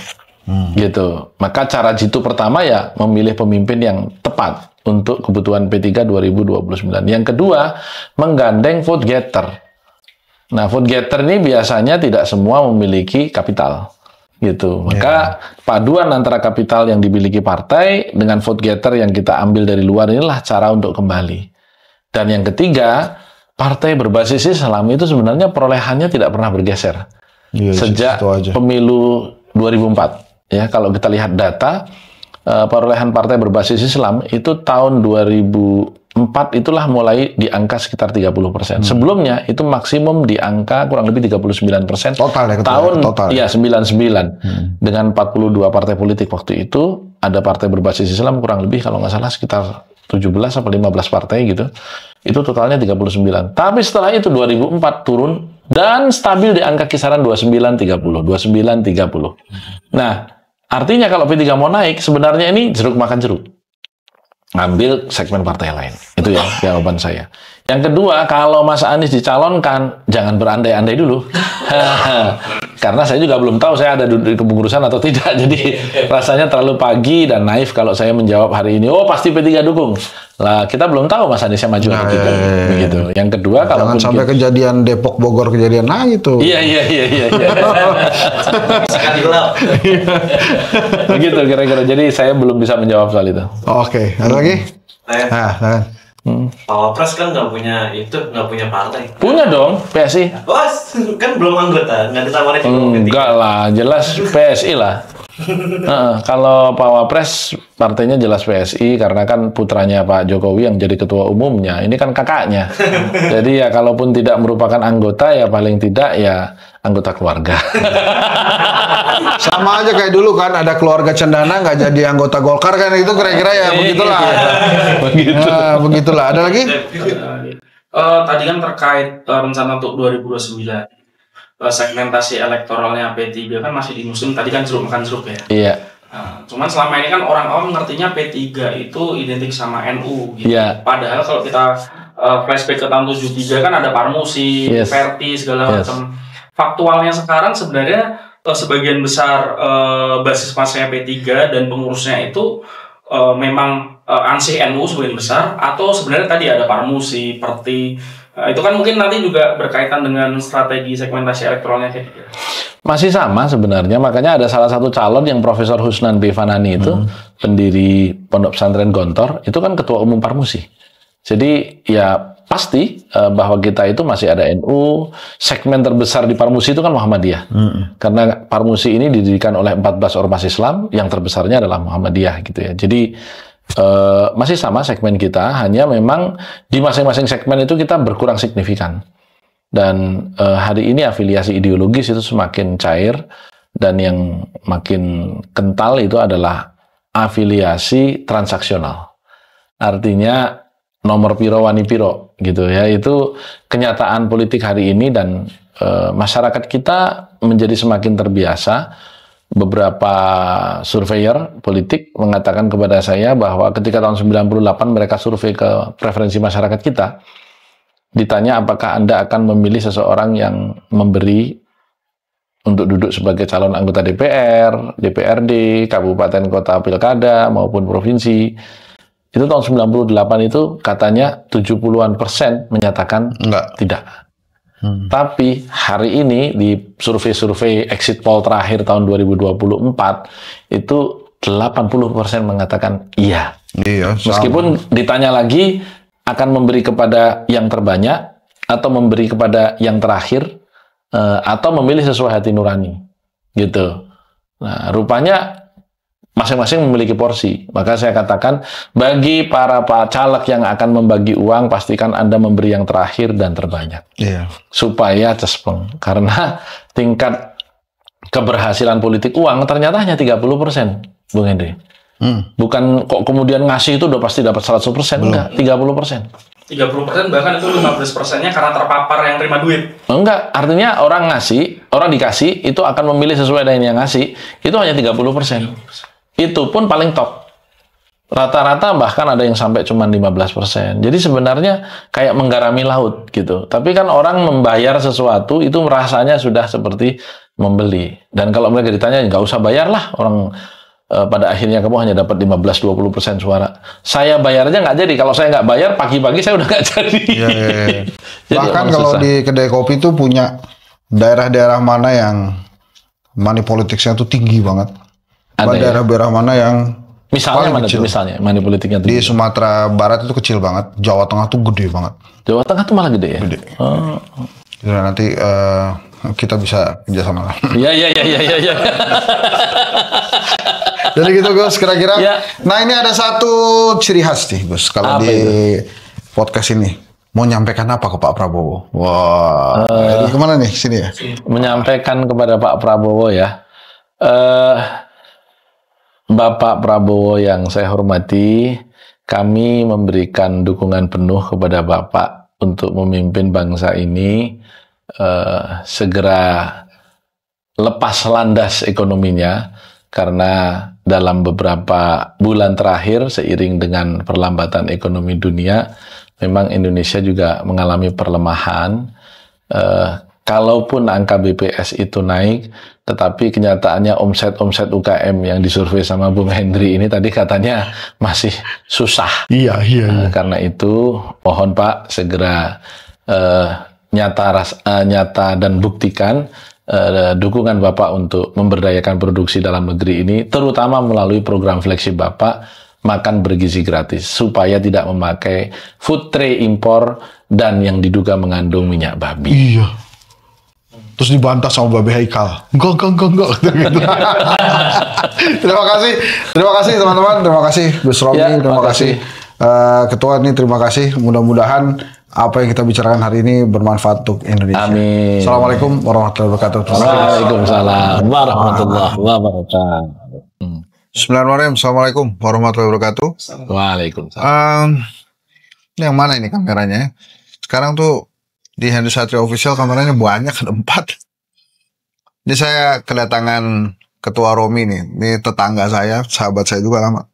A: Gitu. Maka cara jitu pertama ya memilih pemimpin yang tepat untuk kebutuhan P3 2029. Yang kedua, menggandeng vote getter. Nah, vote getter ini biasanya tidak semua memiliki kapital, gitu. Maka paduan antara kapital yang dimiliki partai dengan vote getter yang kita ambil dari luar inilah cara untuk kembali. Dan yang ketiga, partai berbasis Islam itu sebenarnya perolehannya tidak pernah bergeser sejak pemilu 2004. Ya, kalau kita lihat data perolehan partai berbasis Islam itu tahun 2004 itulah mulai di angka sekitar 30%. Sebelumnya itu maksimum di angka kurang lebih 39%.
B: Total ya?
A: Tahun
B: total.
A: Iya, 99. Dengan 42 partai politik waktu itu, ada partai berbasis Islam kurang lebih kalau nggak salah sekitar 17 atau 15 partai gitu. Itu totalnya 39. Tapi setelah itu 2004 turun dan stabil di angka kisaran 29-30. Nah, artinya kalau P3 mau naik, sebenarnya ini jeruk makan jeruk. Ngambil segmen partai lain. Itu ya jawaban saya. Yang kedua, kalau Mas Anies dicalonkan, jangan berandai-andai dulu. Karena saya juga belum tahu saya ada di kepengurusan atau tidak. Jadi rasanya terlalu pagi dan naif kalau saya menjawab hari ini, oh pasti P3 dukung. Lah, kita belum tahu Mas Aniesnya maju atau tidak. Begitu. Yang kedua, kalau
B: jangan sampai kejadian Depok Bogor kejadian lagi tuh.
A: Iya. Begitu kira-kira. Jadi saya belum bisa menjawab soal itu.
B: Oke, ada lagi?
D: Pawapres kan nggak punya partai.
A: Punya dong, PSI.
D: Bos, kan belum anggota, nggak ditawarin.
A: Enggak lah, jelas PSI lah. Kalau Pak Wapres partainya jelas PSI karena kan putranya Pak Jokowi yang jadi ketua umumnya. Ini kan kakaknya. Jadi ya kalaupun tidak merupakan anggota ya paling tidak ya anggota keluarga.
B: Sama aja kayak dulu kan ada keluarga Cendana nggak jadi anggota Golkar kan itu kira-kira ya begitulah.
A: Begitu.
B: Begitulah. Ada lagi?
E: Tadi kan terkait rencana untuk 2029. Segmentasi elektoralnya P3 kan masih di musim tadi kan jeruk makan jeruk ya.
A: Iya.
E: Cuman selama ini kan orang awam ngertinya P3 itu identik sama NU gitu.
A: Iya.
E: Padahal kalau kita flashback ke tahun 73 kan ada Parmusi, Verti segala macam. Faktualnya sekarang sebenarnya sebagian besar basis masanya P3 dan pengurusnya itu memang ansih NU sebagian besar atau sebenarnya tadi ada Parmusi, Perti. Itu kan mungkin nanti juga berkaitan dengan strategi segmentasi elektoralnya kayak gitu.
A: Masih sama sebenarnya, makanya ada salah satu calon yang Profesor Husnan Bifanani itu, pendiri Pondok Pesantren Gontor, itu kan ketua umum Parmusi. Jadi ya pasti bahwa kita itu masih ada NU, segmen terbesar di Parmusi itu kan Muhammadiyah. Karena Parmusi ini didirikan oleh 14 ormas Islam, yang terbesarnya adalah Muhammadiyah gitu ya. Jadi masih sama segmen kita, hanya memang di masing-masing segmen itu kita berkurang signifikan. Dan hari ini afiliasi ideologis itu semakin cair, dan yang makin kental itu adalah afiliasi transaksional. Artinya nomor piro wani piro gitu ya, itu kenyataan politik hari ini, dan masyarakat kita menjadi semakin terbiasa. Beberapa surveyor politik mengatakan kepada saya bahwa ketika tahun 98 mereka survei ke preferensi masyarakat kita, ditanya apakah Anda akan memilih seseorang yang memberi untuk duduk sebagai calon anggota DPR, DPRD, kabupaten kota pilkada maupun provinsi. Itu tahun 98 itu katanya 70% menyatakan tidak. Tapi hari ini di survei-survei exit poll terakhir tahun 2024 itu 80% mengatakan iya. Meskipun ditanya lagi akan memberi kepada yang terbanyak atau memberi kepada yang terakhir atau memilih sesuai hati nurani gitu. Nah, rupanya masing-masing memiliki porsi. Maka saya katakan, bagi para caleg yang akan membagi uang, pastikan Anda memberi yang terakhir dan terbanyak. Supaya cespeng. Karena tingkat keberhasilan politik uang ternyata hanya 30%, Bung Henry. Bukan kok kemudian ngasih itu udah pasti dapat 100%, enggak, 30%.
E: 30% bahkan itu 15%-nya karena terpapar yang terima duit.
A: Enggak, artinya orang ngasih, orang dikasih, itu akan memilih sesuai dengan yang ngasih, itu hanya 30%. Itu pun paling top. Rata-rata bahkan ada yang sampai cuma 15%. Jadi sebenarnya kayak menggarami laut gitu. Tapi kan orang membayar sesuatu itu rasanya sudah seperti membeli. Dan kalau mereka ditanya, nggak usah bayar lah. Orang pada akhirnya kamu hanya dapat 15-20% suara. Saya bayar aja nggak jadi. Kalau saya nggak bayar, pagi-pagi saya udah nggak jadi.
B: Iya. Bahkan kalau di kedai kopi itu punya daerah-daerah mana yang money politiknya tuh tinggi banget. Ada daerah-daerah mana yang
A: misalnya mana tuh misalnya money politiknya
B: di Sumatera Barat itu kecil banget, Jawa Tengah tuh gede banget.
A: Jawa Tengah tuh malah gede ya?
B: Gede. Oh. Jadi nanti kita bisa kerjasama lah.
A: Iya.
B: Jadi gitu Gus, kira-kira. Ya. Nah ini ada satu ciri khas nih Gus, kalau di podcast ini. Mau nyampaikan apa ke Pak Prabowo? Wah, jadi kemana nih? Sini ya?
A: Menyampaikan kepada Pak Prabowo ya. Bapak Prabowo yang saya hormati, kami memberikan dukungan penuh kepada Bapak untuk memimpin bangsa ini segera lepas landas ekonominya, karena dalam beberapa bulan terakhir seiring dengan perlambatan ekonomi dunia, memang Indonesia juga mengalami perlemahan. Kalaupun angka BPS itu naik, tetapi kenyataannya omset UKM yang disurvei sama Bung Hendri ini tadi katanya masih susah.
B: Iya.
A: Karena itu mohon Pak segera nyata dan buktikan dukungan Bapak untuk memberdayakan produksi dalam negeri ini, terutama melalui program flagship Bapak, makan bergizi gratis, supaya tidak memakai food tray impor dan yang diduga mengandung minyak babi.
B: Iya. Terus dibantah sama Babe Haikal. Enggak. Gitu. Terima kasih teman-teman. Terima kasih Gus Romi. Ya, terima kasih Ketua ini. Terima kasih. Mudah-mudahan apa yang kita bicarakan hari ini bermanfaat untuk Indonesia.
A: Amin.
B: Assalamualaikum warahmatullahi wabarakatuh.
A: Waalaikumsalam warahmatullahi wabarakatuh.
B: Bismillahirrahmanirrahim. Assalamualaikum warahmatullahi wabarakatuh.
A: Waalaikumsalam.
B: Ini yang mana ini kameranya? Sekarang tuh di Hendri Satrio Official kameranya banyak, ada 4. Ini saya kedatangan Ketua Romi nih. Ini tetangga saya, sahabat saya juga lama.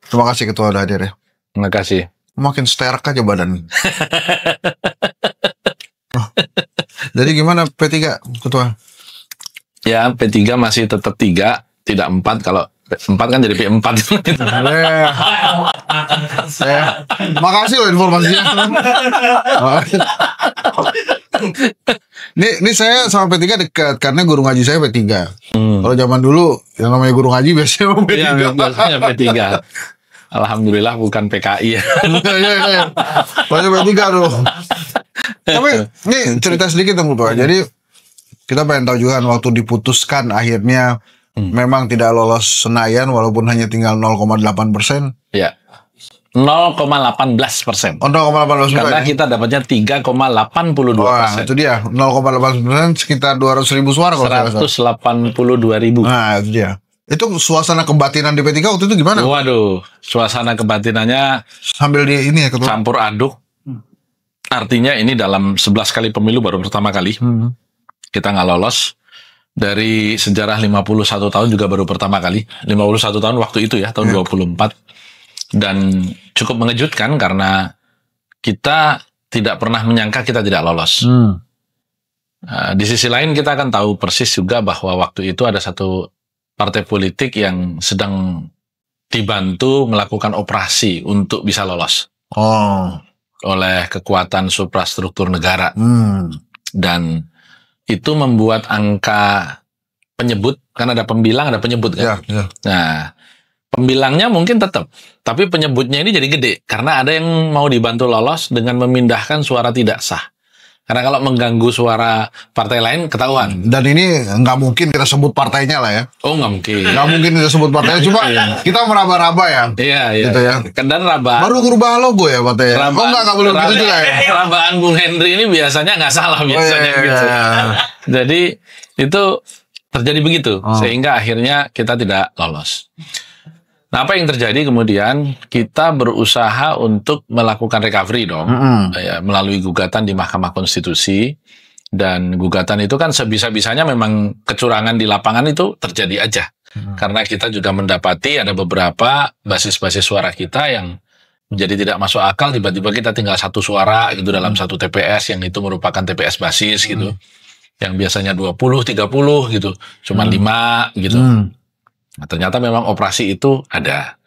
B: Terima kasih Ketua udah hadir ya.
A: Terima kasih.
B: Makin sterk aja badan. Jadi gimana P3 Ketua?
A: Ya P3 masih tetap 3, tidak 4. Kalau 4 kan jadi P4.
B: Makasih loh informasinya. Ini saya sama P3 dekat karena guru ngaji saya P3. Kalau zaman dulu yang namanya guru ngaji biasanya P3.
A: Iya, biasanya P3. Alhamdulillah bukan PKI ya.
B: Iya. Banyak P3 tuh. Tapi ini cerita sedikit dong Pak. Jadi kita pengen tahu juga waktu diputuskan akhirnya memang tidak lolos Senayan walaupun hanya tinggal 0,8%.
A: Ya. 0,18%.
B: Oh, 0,18%.
A: Karena kita dapatnya 3,82%.
B: Wah, itu dia. 0,8% sekitar 200.000 suara kalau
A: 182.000.
B: Nah, itu dia. Itu suasana kebatinan di P3 waktu itu gimana?
A: Waduh, suasana kebatinannya
B: sambil di ini ya Ketua.
A: Campur aduk. Artinya ini dalam 11 kali pemilu baru pertama kali kita nggak lolos. Dari sejarah 51 tahun juga baru pertama kali. 51 tahun waktu itu ya, tahun 24. Dan cukup mengejutkan karena kita tidak pernah menyangka kita tidak lolos. Di sisi lain kita akan tahu persis juga bahwa waktu itu ada satu partai politik yang sedang dibantu melakukan operasi untuk bisa lolos. Oleh kekuatan suprastruktur negara. Dan itu membuat angka penyebut, kan ada pembilang, ada penyebut kan?
B: Ya.
A: Nah, pembilangnya mungkin tetap, tapi penyebutnya ini jadi gede, karena ada yang mau dibantu lolos dengan memindahkan suara tidak sah. Karena kalau mengganggu suara partai lain, ketahuan.
B: Dan ini nggak mungkin kita sebut partainya lah ya.
A: Oh, nggak mungkin.
B: Nggak mungkin kita sebut partainya, cuma kita meraba-raba ya.
A: Iya.
B: Gitu ya.
A: Dan raba.
B: Baru ngubah logo ya partainya. Nggak belum gitu juga ya.
A: Rabaan Bung Hendri ini biasanya nggak salah biasanya gitu. Jadi itu terjadi begitu, sehingga akhirnya kita tidak lolos. Nah, apa yang terjadi kemudian? Kita berusaha untuk melakukan recovery dong, ya, melalui gugatan di Mahkamah Konstitusi. Dan gugatan itu kan sebisa-bisanya memang kecurangan di lapangan itu terjadi aja. Karena kita juga mendapati ada beberapa basis-basis suara kita yang menjadi tidak masuk akal, tiba-tiba kita tinggal satu suara gitu dalam satu TPS yang itu merupakan TPS basis gitu. Yang biasanya 20, 30 gitu, cuma 5 gitu. Nah, ternyata memang operasi itu ada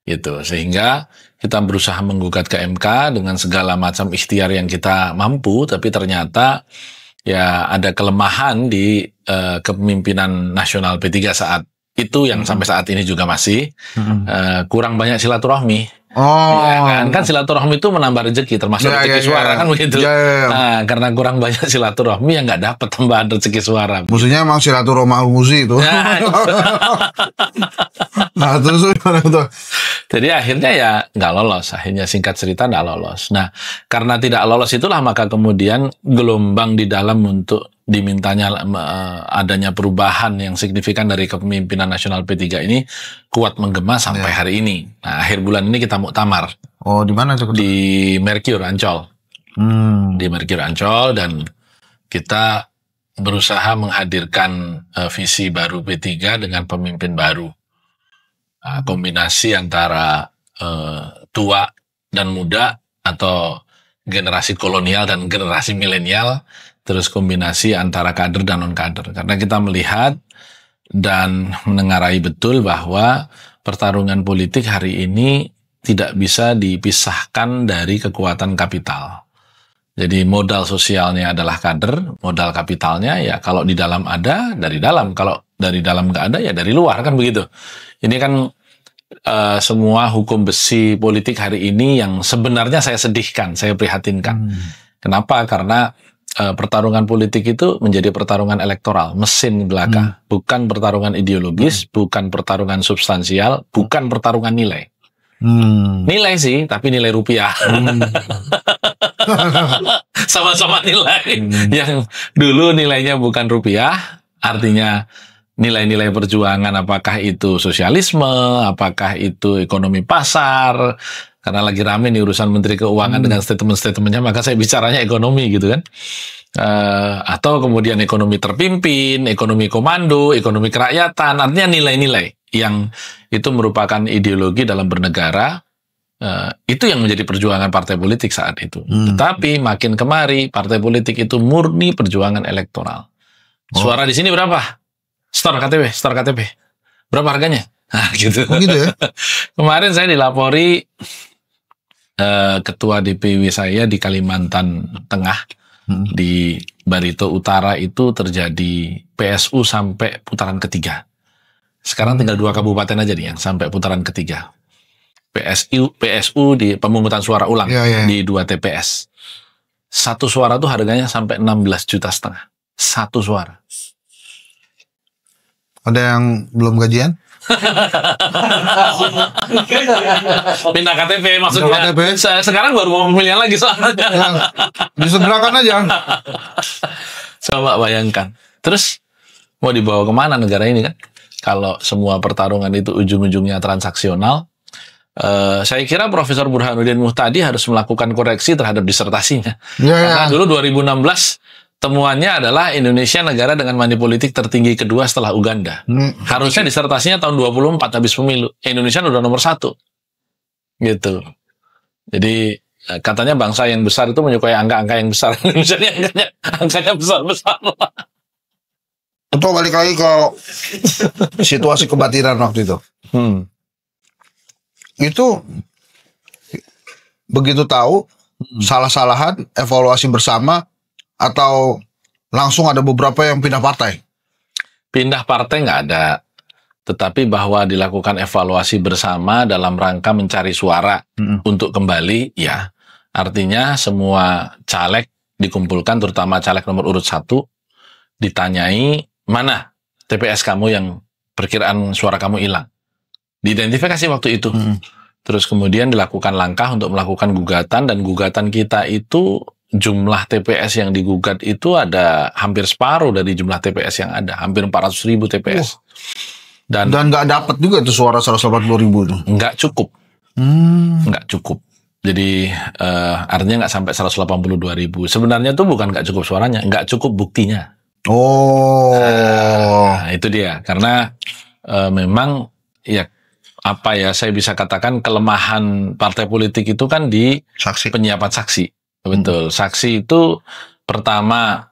A: gitu. Sehingga kita berusaha menggugat ke MK dengan segala macam ikhtiar yang kita mampu, tapi ternyata ya ada kelemahan di kepemimpinan nasional P3 saat itu yang sampai saat ini juga masih kurang banyak silaturahmi. Ya kan silaturahmi itu menambah rezeki, termasuk rezeki suara kan begitu. Nah, karena kurang banyak silaturahmi yang nggak dapat tambahan rezeki suara.
B: Maksudnya emang silaturahmi muzi itu. Nah, terus gimana tuh?
A: Jadi akhirnya ya nggak lolos. Akhirnya singkat cerita nggak lolos. Nah, karena tidak lolos itulah maka kemudian gelombang di dalam untuk dimintanya adanya perubahan yang signifikan dari kepemimpinan nasional P3 ini kuat menggema sampai hari ini. Nah, akhir bulan ini kita muktamar.
B: Oh, di mana tuh?
A: Di Mercure Ancol. Di Mercure Ancol, dan kita berusaha menghadirkan visi baru P3 dengan pemimpin baru. Kombinasi antara tua dan muda atau generasi kolonial dan generasi milenial, terus kombinasi antara kader dan non-kader. Karena kita melihat dan menengarai betul bahwa pertarungan politik hari ini tidak bisa dipisahkan dari kekuatan kapital. Jadi modal sosialnya adalah kader, modal kapitalnya ya kalau di dalam ada, dari dalam. Kalau dari dalam nggak ada, ya dari luar, kan begitu. Ini kan semua hukum besi politik hari ini yang sebenarnya saya sedihkan, saya prihatinkan. Kenapa? Karena pertarungan politik itu menjadi pertarungan elektoral, mesin belaka, bukan pertarungan ideologis, bukan pertarungan substansial, bukan pertarungan nilai. Nilai sih, tapi nilai rupiah. Sama-sama nilai. Yang dulu nilainya bukan rupiah, artinya nilai-nilai perjuangan, apakah itu sosialisme, apakah itu ekonomi pasar. Karena lagi rame nih urusan Menteri Keuangan dengan statement-statementnya, maka saya bicaranya ekonomi gitu kan. Atau kemudian ekonomi terpimpin, ekonomi komando, ekonomi kerakyatan, artinya nilai-nilai yang itu merupakan ideologi dalam bernegara. Itu yang menjadi perjuangan partai politik saat itu. Tetapi makin kemari partai politik itu murni perjuangan elektoral. Suara di sini berapa? Store KTP. Berapa harganya? Nah, gitu.
B: Oh, gitu ya?
A: Kemarin saya dilapori ketua DPW saya di Kalimantan Tengah, di Barito Utara itu terjadi PSU sampai putaran ketiga. Sekarang tinggal 2 kabupaten aja nih yang sampai putaran ketiga. PSU di pemungutan suara ulang di 2 TPS. 1 suara tuh harganya sampai 16,5 juta. 1 suara.
B: Ada yang belum gajian?
A: Pindah KTP maksudnya.
B: KTP.
A: Sekarang baru mau pemilihan lagi soalnya.
B: Disegerakan aja.
A: Coba bayangkan. Terus mau dibawa kemana negara ini kan? Kalau semua pertarungan itu ujung-ujungnya transaksional, saya kira Profesor Burhanuddin Muhtadi harus melakukan koreksi terhadap disertasinya. Karena dulu 2016 temuannya adalah Indonesia negara dengan money politik tertinggi kedua setelah Uganda. Harusnya disertasinya tahun 24 habis pemilu. Indonesia udah nomor 1. Gitu. Jadi katanya bangsa yang besar itu menyukai angka-angka yang besar. Indonesia ini angkanya besar-besar.
B: Untuk balik lagi ke situasi kebatinan waktu itu. Itu begitu tahu salah-salahan, evaluasi bersama, atau langsung ada beberapa yang pindah partai?
A: Pindah partai nggak ada, tetapi bahwa dilakukan evaluasi bersama dalam rangka mencari suara untuk kembali, ya. Artinya semua caleg dikumpulkan, terutama caleg nomor urut 1, ditanyai, mana TPS kamu yang perkiraan suara kamu hilang. Diidentifikasi waktu itu. Terus kemudian dilakukan langkah untuk melakukan gugatan, dan gugatan kita itu jumlah TPS yang digugat itu ada hampir separuh dari jumlah TPS yang ada, hampir 400.000 TPS. Dan
B: nggak dapat juga itu suara 180.000 itu.
A: Nggak cukup. Nggak cukup. Jadi artinya nggak sampai 182.000. Sebenarnya tuh bukan nggak cukup suaranya, nggak cukup buktinya.
B: Nah,
A: itu dia. Karena memang ya apa ya saya bisa katakan kelemahan partai politik itu kan di penyiapan saksi. Betul. Saksi itu pertama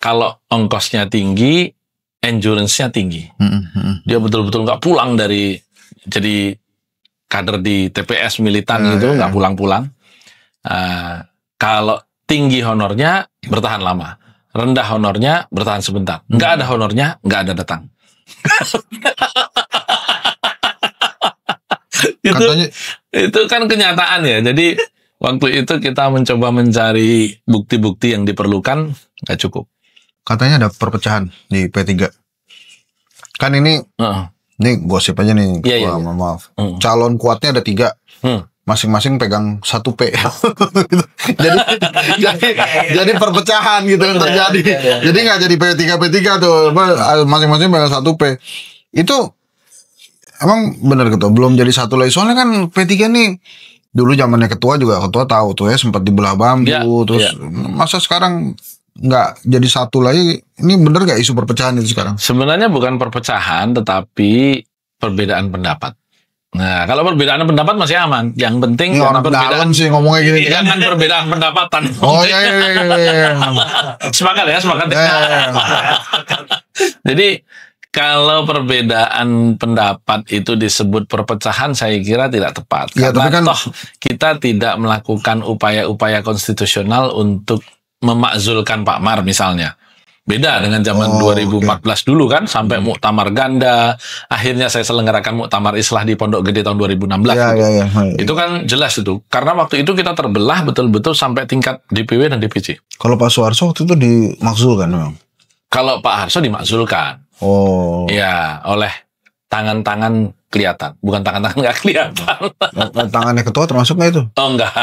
A: kalau ongkosnya tinggi, endurance-nya tinggi. Dia betul-betul nggak pulang dari jadi kader di TPS militan gitu, nggak pulang-pulang. Kalau tinggi honornya bertahan lama, rendah honornya bertahan sebentar. Nggak ada honornya, nggak ada datang. Itu kan kenyataan ya. Jadi waktu itu kita mencoba mencari bukti-bukti yang diperlukan, nggak cukup.
B: Katanya ada perpecahan di P3. Kan ini gosip aja nih. Maaf. Calon kuatnya ada 3. Masing-masing pegang 1 P. jadi perpecahan gitu yang terjadi. Jadi nggak jadi P3 tuh, masing-masing pegang 1 P. Itu emang benar gitu, belum jadi satu lagi. Soalnya kan P3 nih dulu zamannya ketua tahu tuh ya, sempat dibelah bambu, terus masa sekarang nggak jadi satu lagi. Ini bener nggak isu perpecahan itu sekarang?
A: Sebenarnya bukan perpecahan, tetapi perbedaan pendapat. Nah, kalau perbedaan pendapat masih aman. Yang penting
B: orang perbedaan sih ngomongnya gini.
A: Jangan perbedaan pendapatan.
B: Oh iya.
A: Sepakat ya. Jadi kalau perbedaan pendapat itu disebut perpecahan, saya kira tidak tepat.
B: Ya,
A: karena
B: tapi kan
A: toh kita tidak melakukan upaya-upaya konstitusional untuk memakzulkan Pak Mar misalnya. Beda dengan zaman 2014 dulu kan, sampai muktamar ganda. Akhirnya saya selenggarakan muktamar Islah di Pondok Gede tahun 2016. Itu kan jelas itu. Karena waktu itu kita terbelah betul-betul sampai tingkat DPW dan DPC.
B: Kalau Pak Soeharto waktu itu dimakzulkan memang?
A: Kalau Pak Harso dimakzulkan. Ya, oleh tangan-tangan kelihatan, bukan tangan-tangan nggak kelihatan.
B: Tangannya ketua termasuk nggak itu?
A: Enggak.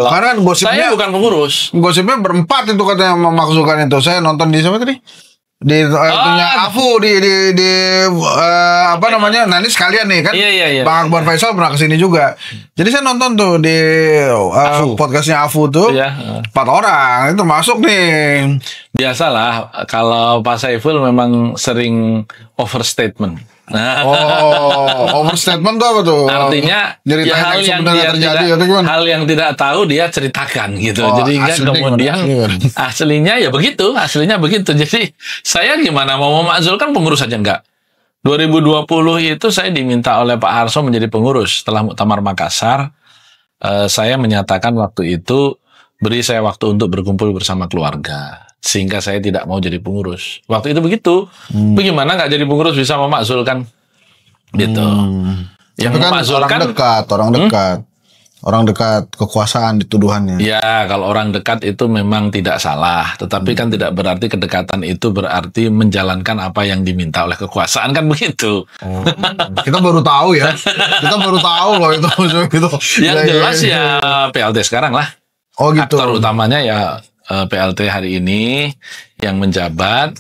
B: Karena gosipnya
A: saya bukan pengurus.
B: Gosipnya berempat itu katanya memakzulkan itu. Saya nonton di siapa tadi? Di Afu di apa namanya? Nah ini sekalian nih kan.
A: Iya.
B: Bang Akbar Faisal pernah kesini juga. Jadi saya nonton tuh di podcastnya Afu tuh. 4 orang itu masuk nih.
A: Biasalah kalau Pak Saiful memang sering overstatement.
B: Overstatement tuh apa tuh?
A: Artinya ya hal yang tidak tahu dia ceritakan gitu. Jadi kan kemudian aslinya begitu. Jadi saya gimana mau memakzulkan pengurus aja enggak. 2020 itu saya diminta oleh Pak Harso menjadi pengurus setelah Muktamar Makassar. Saya menyatakan waktu itu beri saya waktu untuk berkumpul bersama keluarga. Sehingga saya tidak mau jadi pengurus. Waktu itu begitu. Bagaimana nggak jadi pengurus bisa memakzulkan? Gitu.
B: Yang memakzulkan orang dekat kekuasaan dituduhannya.
A: Ya, kalau orang dekat itu memang tidak salah. Tetapi kan tidak berarti kedekatan itu berarti menjalankan apa yang diminta oleh kekuasaan, kan begitu.
B: Kita baru tahu ya. Kita baru tahu loh itu.
A: Yang jelas ya PLT sekarang lah.
B: Gitu.
A: Aktor utamanya ya PLT hari ini yang menjabat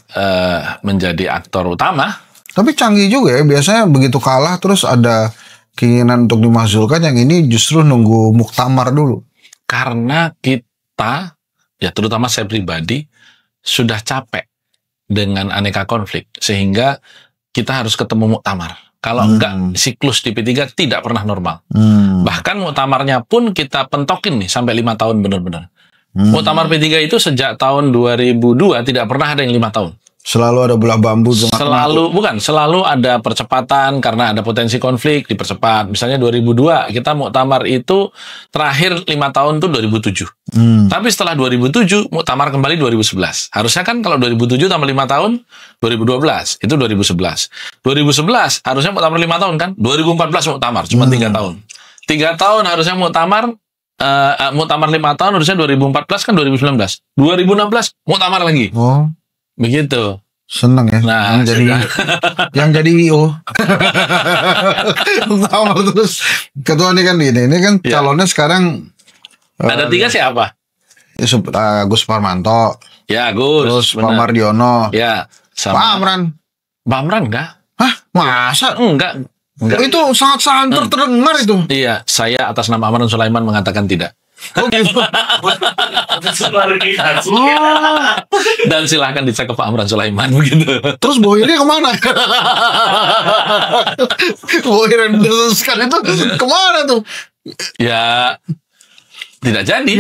A: menjadi aktor utama.
B: Tapi canggih juga ya, biasanya begitu kalah terus ada keinginan untuk dimakzulkan, yang ini justru nunggu muktamar dulu.
A: Karena kita, ya terutama saya pribadi, sudah capek dengan aneka konflik, sehingga kita harus ketemu muktamar. Kalau enggak, siklus di P3 tidak pernah normal. Bahkan muktamarnya pun kita pentokin nih sampai 5 tahun benar-benar. Muktamar P3 itu sejak tahun 2002 tidak pernah ada yang 5 tahun.
B: Selalu ada belah bambu.
A: Selalu ada percepatan karena ada potensi konflik dipercepat. Misalnya 2002 kita muktamar itu terakhir 5 tahun tuh 2007. Tapi setelah 2007 muktamar kembali 2011. Harusnya kan kalau 2007 tambah 5 tahun 2012 itu 2011. 2011 harusnya muktamar 5 tahun kan? 2014 muktamar cuma 3 tahun. 3 tahun harusnya muktamar 5 tahun harusnya 2014 kan 2019. 2016 muktamar lagi. Begitu.
B: Seneng ya.
A: Nah,
B: yang jadi IO. Muktamar terus ketua ini kan ini kan calonnya sekarang
A: ada 3 siapa?
B: Agus Parmanto.
A: Ya, Agus.
B: Terus Pak Mardiono.
A: Ya,
B: sama Pak Amran.
A: Pak Amran enggak?
B: Hah? Masa?
A: Enggak.
B: Itu sangat terdengar itu.
A: Iya, saya atas nama Amran Sulaiman mengatakan tidak.
B: Oh gitu.
A: Dan silahkan dicek ke Pak Amran Sulaiman begitu.
B: Terus Bohirnya kemana? Bohir yang diluluskan itu kemana tuh?
A: Ya tidak jadi.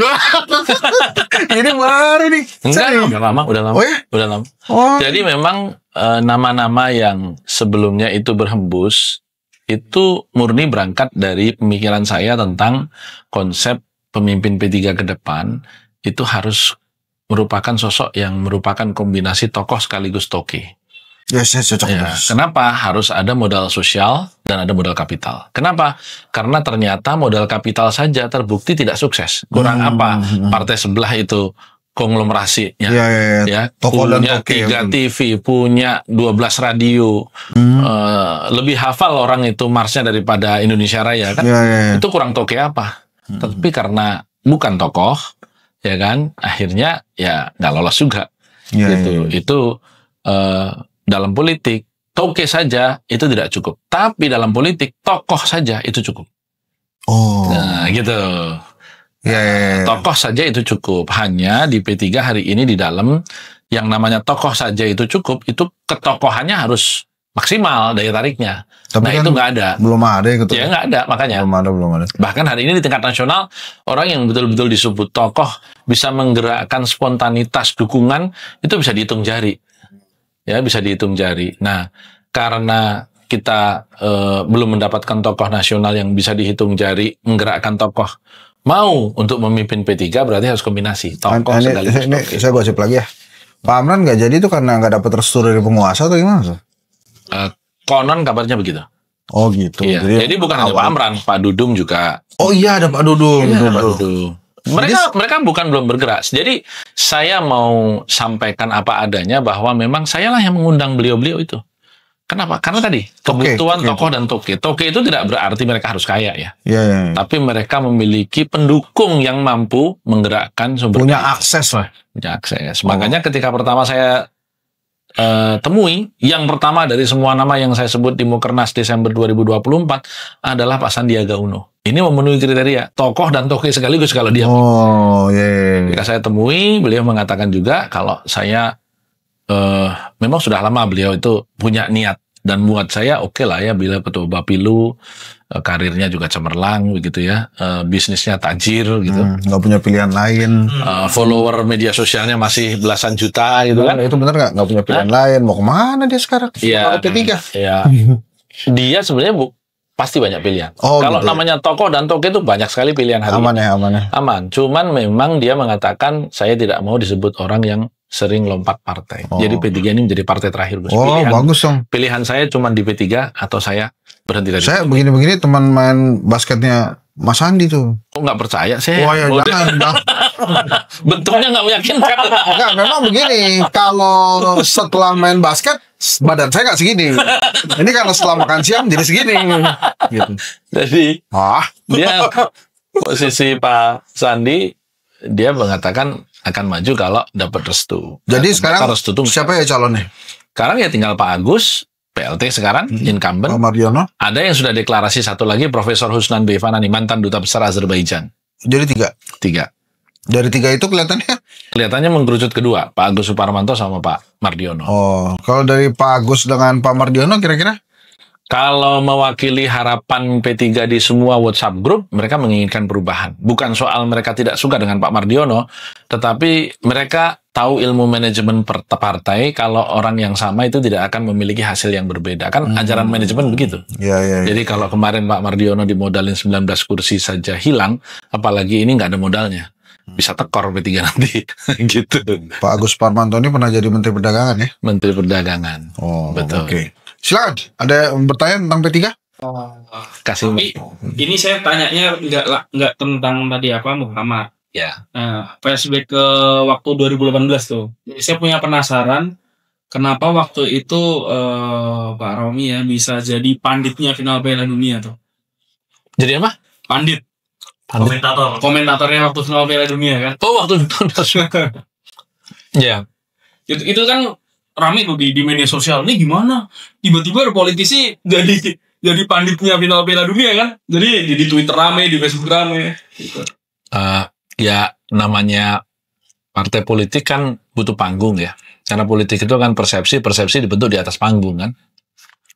B: Ini baru nih.
A: Enggak, udah lama.
B: Oh ya?
A: Udah lama.
B: Oh.
A: Jadi memang nama-nama yang sebelumnya itu berhembus itu murni berangkat dari pemikiran saya tentang konsep pemimpin P3 ke depan itu harus merupakan sosok yang merupakan kombinasi tokoh sekaligus toke.
B: Yes, cocok.
A: Ya, kenapa harus ada modal sosial dan ada modal kapital? Kenapa? Karena ternyata modal kapital saja terbukti tidak sukses. Kurang apa? Partai sebelah itu konglomerasi ya. Punya 3 TV, punya 12 radio, lebih hafal orang itu marsnya daripada Indonesia Raya kan? Itu kurang toke apa? Tapi karena bukan tokoh, ya kan, akhirnya ya nggak lolos juga. Itu dalam politik toke saja itu tidak cukup, tapi dalam politik tokoh saja itu cukup. Nah gitu. Tokoh saja itu cukup. Hanya di P3 hari ini di dalam yang namanya tokoh saja itu cukup, itu ketokohannya harus maksimal daya tariknya.
B: Tapi
A: nah
B: kan
A: itu nggak ada.
B: Belum ada gitu.
A: Ya nggak ada, makanya.
B: Belum ada.
A: Bahkan hari ini di tingkat nasional, orang yang betul-betul disebut tokoh bisa menggerakkan spontanitas dukungan, itu bisa dihitung jari. Ya, bisa dihitung jari. Nah, karena kita belum mendapatkan tokoh nasional yang bisa dihitung jari, menggerakkan tokoh mau untuk memimpin P3, berarti harus kombinasi tokoh sekaligus.
B: Ini saya gosip lagi ya. Pak Amran nggak jadi itu karena nggak dapat restu dari penguasa atau gimana?
A: Konon kabarnya begitu.
B: Oh gitu.
A: Iya. Jadi bukan hanya Pak Amran, Pak Dudung juga.
B: Oh iya ada Pak Dudung.
A: Iya, Pak Dudung. Mereka bukan belum bergerak. Jadi saya mau sampaikan apa adanya bahwa memang sayalah yang mengundang beliau-beliau itu. Kenapa? Karena tadi kebutuhan tokoh dan toke. Toke itu tidak berarti mereka harus kaya ya. Tapi mereka memiliki pendukung yang mampu menggerakkan sumber
B: punya akses lah.
A: Punya akses. Makanya ketika pertama saya temui, yang pertama dari semua nama yang saya sebut di Mukernas Desember 2024 adalah Pak Sandiaga Uno. Ini memenuhi kriteria tokoh dan toke sekaligus kalau dia. Ketika saya temui, beliau mengatakan juga kalau saya memang sudah lama beliau itu punya niat, dan buat saya oke lah ya, bila ketua Bapilu, karirnya juga cemerlang begitu ya, bisnisnya tajir gitu,
B: nggak punya pilihan lain,
A: follower media sosialnya masih belasan juta gitu kan.
B: Itu benar nggak punya pilihan lain, mau kemana dia sekarang?
A: Iya.
B: P3.
A: Iya. Dia sebenarnya pasti banyak pilihan. Kalau gitu. Namanya tokoh dan toke itu banyak sekali pilihan hari ini. Aman. Cuman memang dia mengatakan saya tidak mau disebut orang yang sering lompat partai. Jadi P3 ini menjadi partai terakhir.
B: Bagus dong.
A: Pilihan saya cuma di P3 atau saya berhenti dari
B: saya begini-begini teman main basketnya Mas Andi tuh.
A: Nggak percaya saya.
B: Jangan.
A: Bentuknya nggak meyakinkan.
B: Enggak, memang begini. Kalau setelah main basket badan saya nggak segini. Ini karena setelah makan siang jadi segini. Gitu.
A: Jadi dia posisi Pak Sandi, dia mengatakan akan maju kalau dapat restu.
B: Jadi sekarang siapa ya calonnya?
A: Sekarang ya tinggal Pak Agus, PLT sekarang, incumbent.
B: Pak Mardiono.
A: Ada yang sudah deklarasi satu lagi, Profesor Husnan Bevanani, mantan duta besar Azerbaijan.
B: Jadi 3. Dari 3 itu kelihatannya
A: mengkerucut kedua, Pak Agus Suparmanto sama Pak Mardiono.
B: Kalau dari Pak Agus dengan Pak Mardiono kira-kira?
A: Kalau mewakili harapan P3 di semua WhatsApp group, mereka menginginkan perubahan. Bukan soal mereka tidak suka dengan Pak Mardiono, tetapi mereka tahu ilmu manajemen partai, kalau orang yang sama itu tidak akan memiliki hasil yang berbeda. Kan ajaran manajemen begitu. Jadi kalau kemarin Pak Mardiono dimodalin 19 kursi saja hilang, apalagi ini nggak ada modalnya. Bisa tekor P3 nanti. Gitu.
B: Pak Agus Parmanto ini pernah jadi Menteri Perdagangan ya?
A: Menteri Perdagangan. Betul.
B: Oke. Silakan, ada yang bertanya tentang P3?
A: Kasih.
E: Tapi ini saya tanyanya nggak tentang tadi apa Muhammad.
A: Ya.
E: Flashback ke waktu 2018 tuh. Jadi saya punya penasaran kenapa waktu itu Pak Romi ya bisa jadi panditnya final Piala Dunia tuh.
A: Jadi apa?
E: Pandit. Komentatornya waktu final Piala Dunia kan.
A: Waktu ya.
E: Itu kan rame tuh di media sosial. Ini gimana? Tiba-tiba ada politisi jadi panditnya final Piala Dunia kan. Jadi di Twitter rame, di Facebook rame gitu.
A: Ya namanya partai politik kan butuh panggung ya. Karena politik itu kan persepsi dibentuk di atas panggung kan.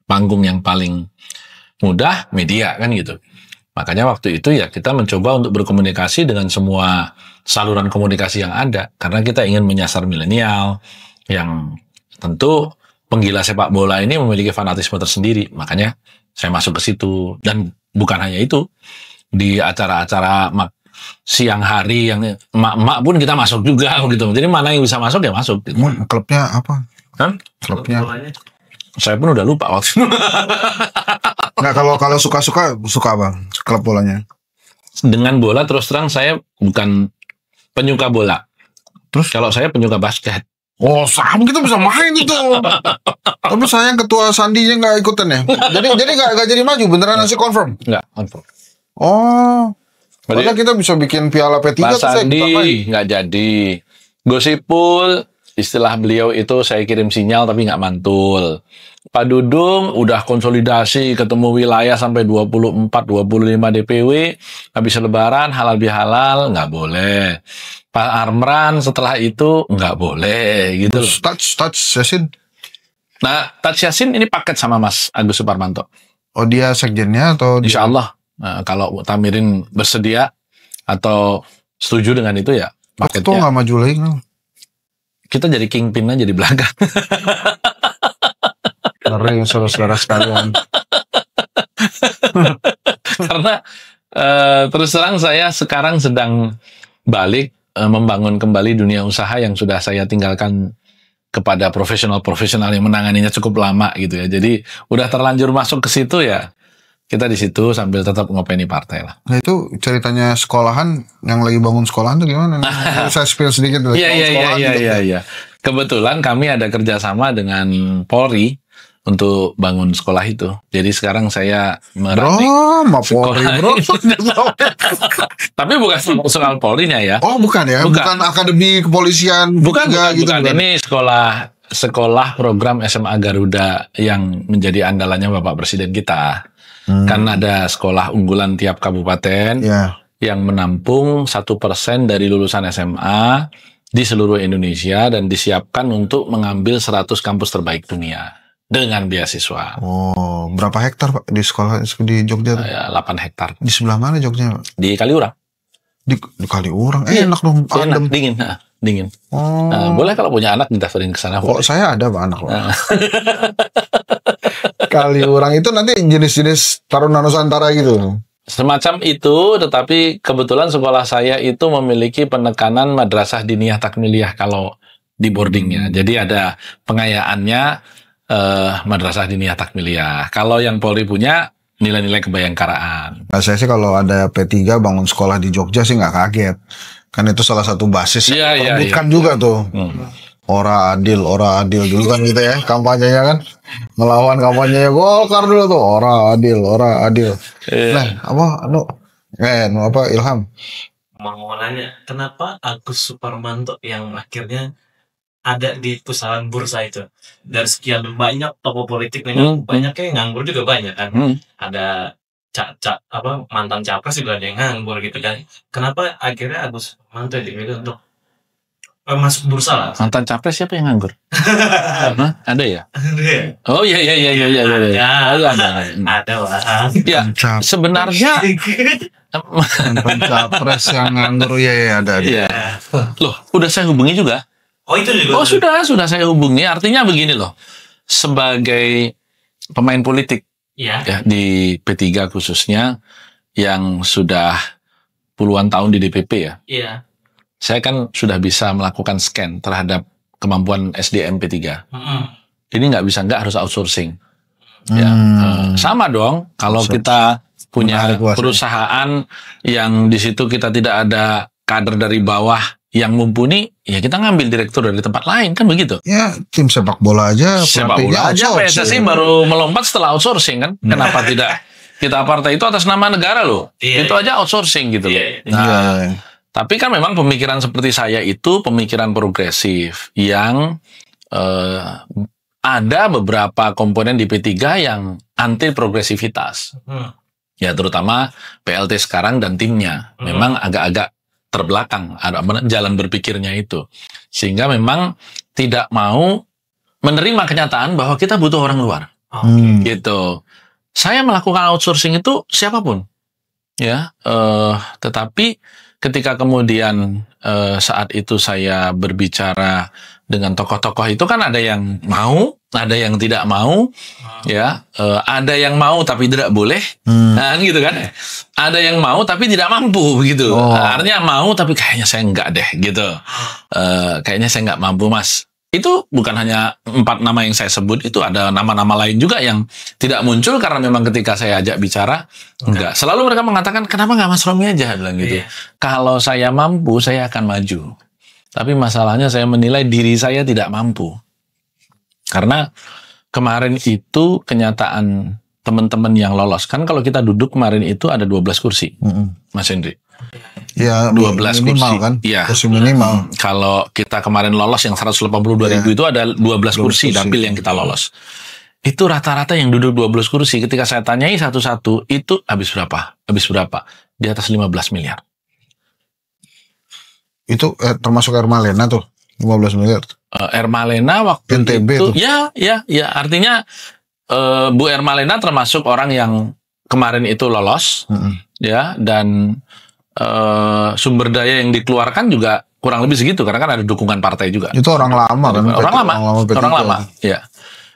A: Panggung yang paling mudah media kan gitu. Makanya waktu itu ya kita mencoba untuk berkomunikasi dengan semua saluran komunikasi yang ada. Karena kita ingin menyasar milenial yang tentu penggila sepak bola ini memiliki fanatisme tersendiri. Makanya saya masuk ke situ. Dan bukan hanya itu. Di acara-acara siang hari yang emak-emak pun kita masuk juga gitu. Jadi mana yang bisa masuk ya masuk. Gitu.
B: Klubnya apa?
A: Kan?
B: Klubnya.
A: Saya pun udah lupa waktu itu.
B: Nggak, kalau suka apa? Klub bolanya?
A: Dengan bola terus terang saya bukan penyuka bola. Terus kalau saya penyuka basket.
B: Oh, sama kita bisa main itu. Tapi sayang ketua Sandinya nggak ikutan ya. Jadi nggak jadi maju beneran nasi confirm.
A: Nggak confirm.
B: Oh. Padahal kita bisa bikin piala P3
A: Pak Sandi nggak jadi. Gosipul, istilah beliau itu saya kirim sinyal tapi nggak mantul. Pak Dudung udah konsolidasi ketemu wilayah sampai 24-25 DPW. Habis lebaran halal bihalal nggak boleh. Pak Armran setelah itu nggak boleh gitu.
B: Touch Yasin.
A: Nah, Touch Yasin ini paket sama Mas Agus Suparmanto.
B: Oh, dia sekjennya atau
A: Insya Allah. Nah, kalau Tamirin bersedia atau setuju dengan itu ya paketnya.
B: Itu nggak maju lagi kan?
A: Kita jadi kingpin aja di belakang.
B: Ngeri saudara-saudara sekalian.
A: Karena terus terang saya sekarang sedang balik membangun kembali dunia usaha yang sudah saya tinggalkan kepada profesional-profesional yang menanganinya cukup lama gitu ya. Jadi udah terlanjur masuk ke situ ya. Kita di situ sambil tetap ngopeni partai lah.
B: Nah itu ceritanya sekolahan yang lagi bangun sekolahan tuh gimana? Saya spill sedikit dulu.
A: Iya. Kebetulan kami ada kerjasama dengan Polri untuk bangun sekolah itu. Jadi sekarang saya
B: Polri bro.
A: Tapi bukan soal Polrinya ya.
B: Oh bukan ya? Bukan akademi kepolisian.
A: Bukan. Ini sekolah program SMA Garuda yang menjadi andalannya Bapak Presiden kita. Kan ada sekolah unggulan tiap kabupaten yang menampung 1% dari lulusan SMA di seluruh Indonesia dan disiapkan untuk mengambil 100 kampus terbaik dunia dengan beasiswa.
B: Oh, berapa hektar Pak di sekolah di Jogja?
A: 8 hektar.
B: Di sebelah mana Jogja Pak?
A: Di Kaliurang.
B: Di Kaliurang. Enak dong.
A: Enak, dingin. Oh. Nah, boleh kalau punya anak didaftarin ke sana.
B: Kok saya ada Pak anak loh. Kaliurang itu nanti jenis-jenis Taruna Nusantara gitu.
A: Semacam itu, tetapi kebetulan sekolah saya itu memiliki penekanan madrasah diniyah takmiliyah kalau di boardingnya. Jadi ada pengayaannya madrasah diniyah takmiliyah. Kalau yang Polri punya nilai-nilai kebayangkaraan.
B: Nah, saya sih kalau ada P3 bangun sekolah di Jogja sih nggak kaget. Kan itu salah satu basis yang perebutkan juga tuh. Ora adil dulu kan gitu ya kampanyenya kan, ngelawan kampanyenya Golkar dulu tuh ora adil. Nah apa Ilham
D: mau nanya kenapa Agus Suparmanto yang akhirnya ada di pusaran bursa itu dari sekian banyak tokoh politik dengan banyaknya nganggur juga banyak kan, ada mantan capres juga ada yang nganggur gitu kan, kenapa akhirnya Agus Suparmanto dipilih untuk masuk bursa lah.
A: Mantan capres siapa yang nganggur? Ada ya?
D: Ada.
A: Oh iya.
D: Ada lah.
A: Ya, sebenarnya
B: mantan capres yang nganggur ya ada.
A: Iya. Loh, udah saya hubungi juga.
D: Oh itu juga.
A: Oh sudah saya hubungi. Artinya begini loh. Sebagai pemain politik ya di P3 khususnya yang sudah puluhan tahun di DPP ya.
D: Iya.
A: Saya kan sudah bisa melakukan scan terhadap kemampuan SDM P3. Ini nggak harus outsourcing. Ya, sama dong kalau kita punya perusahaan yang di situ kita tidak ada kader dari bawah yang mumpuni, ya kita ngambil direktur dari tempat lain kan begitu.
B: Ya tim sepak bola aja
A: PSSI baru melompat setelah outsourcing kan. Kenapa tidak kita partai itu atas nama negara loh. Itu aja outsourcing gitu loh. Tapi kan memang pemikiran seperti saya itu pemikiran progresif yang ada beberapa komponen di P3 yang anti progresivitas. Ya terutama PLT sekarang dan timnya memang agak-agak terbelakang jalan berpikirnya itu, sehingga memang tidak mau menerima kenyataan bahwa kita butuh orang luar. Gitu. Saya melakukan outsourcing itu siapapun, ya. Tetapi ketika kemudian saat itu saya berbicara dengan tokoh-tokoh itu kan ada yang mau, ada yang tidak mau, ya. Ada yang mau tapi tidak boleh, nah gitu kan. Ada yang mau tapi tidak mampu, gitu. Artinya mau tapi kayaknya saya enggak deh, gitu. Kayaknya saya enggak mampu, Mas. Itu bukan hanya 4 nama yang saya sebut, itu ada nama-nama lain juga yang tidak muncul karena memang ketika saya ajak bicara, enggak. Selalu mereka mengatakan, kenapa nggak Mas Romi aja, bilang gitu. Kalau saya mampu, saya akan maju. Tapi masalahnya saya menilai diri saya tidak mampu. Karena kemarin itu kenyataan teman-teman yang lolos. Kan kalau kita duduk kemarin itu ada 12 kursi, Mas Hendri.
B: Ya,
A: 12
B: minimal
A: kursi.
B: Kan?
A: Ya.
B: Kursi minimal.
A: Kalau kita kemarin lolos yang 182.000 itu ada 12 kursi dapil yang kita lolos. Itu rata-rata yang duduk 12 kursi. Ketika saya tanyai satu-satu, itu habis berapa? Habis berapa? Di atas 15 miliar.
B: Itu termasuk Air Malena tuh, 15 miliar.
A: Air Malena waktu
B: NTB
A: itu.
B: Tuh.
A: Ya. Artinya Bu Air Malena termasuk orang yang kemarin itu lolos. Ya, dan sumber daya yang dikeluarkan juga kurang lebih segitu karena kan ada dukungan partai juga.
B: Itu orang lama kan?
A: Orang lama. Ya.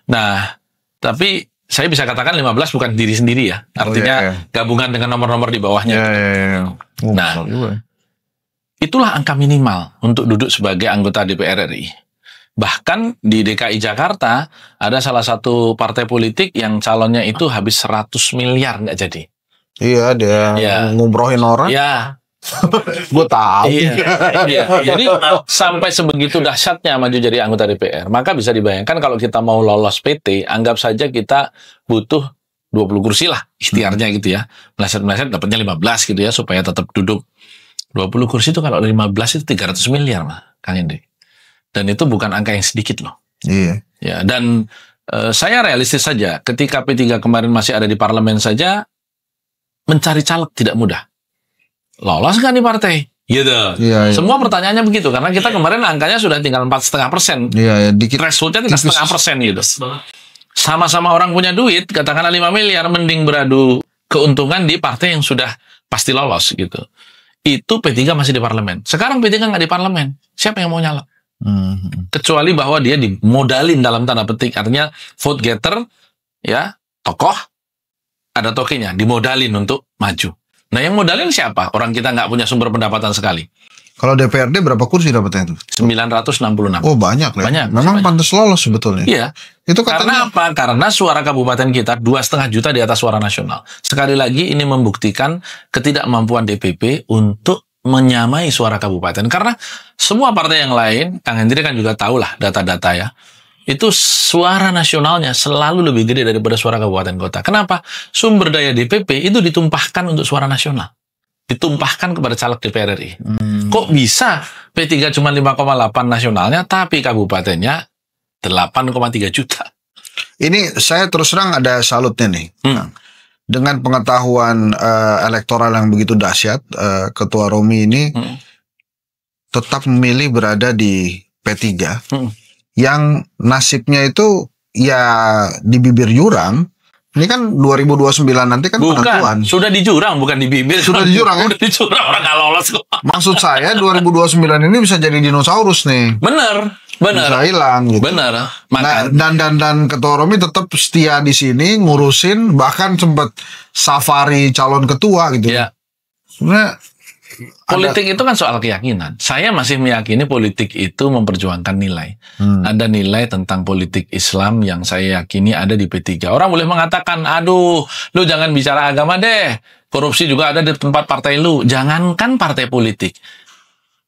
A: Nah, tapi saya bisa katakan 15 bukan diri sendiri ya. Artinya gabungan dengan nomor-nomor di bawahnya. Nah, itulah angka minimal untuk duduk sebagai anggota DPR RI. Bahkan di DKI Jakarta ada salah satu partai politik yang calonnya itu habis 100 miliar nggak jadi.
B: Iya, dia ngumrohin orang.
A: Iya.
B: Gue tahu.
A: Iya. Jadi sampai sebegitu dahsyatnya maju jadi anggota DPR. Maka bisa dibayangkan kalau kita mau lolos PT, anggap saja kita butuh 20 kursi lah ikhtiarnya gitu ya. Meleset-meleset dapatnya 15 gitu ya supaya tetap duduk. 20 kursi itu kalau 15 itu 300 miliar, Kang Hendri. Dan itu bukan angka yang sedikit loh.
B: Iya.
A: Ya, dan saya realistis saja. Ketika P3 kemarin masih ada di parlemen saja, mencari caleg tidak mudah. Lolos nggak nih partai? Gitu.
B: Iya.
A: Semua pertanyaannya begitu. Karena kita kemarin angkanya sudah tinggal 4,5%.
B: Iya, dikit.
A: Thresholdnya tinggal 0,5% gitu. Sama-sama orang punya duit, katakanlah 5 miliar, mending beradu keuntungan di partai yang sudah pasti lolos gitu. Itu P3 masih di parlemen. Sekarang P3 nggak di parlemen. Siapa yang mau nyalek? Kecuali bahwa dia dimodalin dalam tanda petik. Artinya vote getter, ya, tokoh, ada tokennya, dimodalin untuk maju. Nah, yang modalin siapa? Orang kita nggak punya sumber pendapatan sekali.
B: Kalau DPRD berapa kursi dapatnya itu?
A: 966.
B: Oh, banyak ya?
A: Banyak.
B: Memang pantas lolos sebetulnya.
A: Iya.
B: Itu katanya...
A: Karena apa? Karena suara kabupaten kita 2,5 juta di atas suara nasional. Sekali lagi ini membuktikan ketidakmampuan DPP untuk menyamai suara kabupaten. Karena semua partai yang lain, Kang Hendri kan juga tahu lah data-data ya. Itu suara nasionalnya selalu lebih gede daripada suara kabupaten kota. Kenapa? Sumber daya DPP itu ditumpahkan untuk suara nasional. Ditumpahkan kepada caleg DPR RI. Kok bisa P3 cuma 5,8 nasionalnya, tapi kabupatennya 8,3 juta.
B: Ini saya terus terang ada salutnya nih. Dengan pengetahuan elektoral yang begitu dahsyat, Ketua Romi ini tetap memilih berada di P3. Yang nasibnya itu ya di bibir jurang. Ini kan 2029 nanti kan penentuan.
A: Sudah di jurang, bukan di bibir.
B: Sudah di jurang ya?
A: Sudah di jurang, orang nggak lolos kok.
B: Maksud saya 2029 ini bisa jadi dinosaurus nih.
A: Bener.
B: Bisa hilang gitu.
A: Bener.
B: Nah, dan Ketua Romi tetap setia di sini, ngurusin, bahkan sempat safari calon ketua gitu.
A: Ya.
B: Sebenarnya
A: politik itu kan soal keyakinan. Saya masih meyakini politik itu memperjuangkan nilai. Ada nilai tentang politik Islam yang saya yakini ada di P3. Orang boleh mengatakan, aduh, lu jangan bicara agama deh. Korupsi juga ada di tempat partai lu. Jangankan partai politik.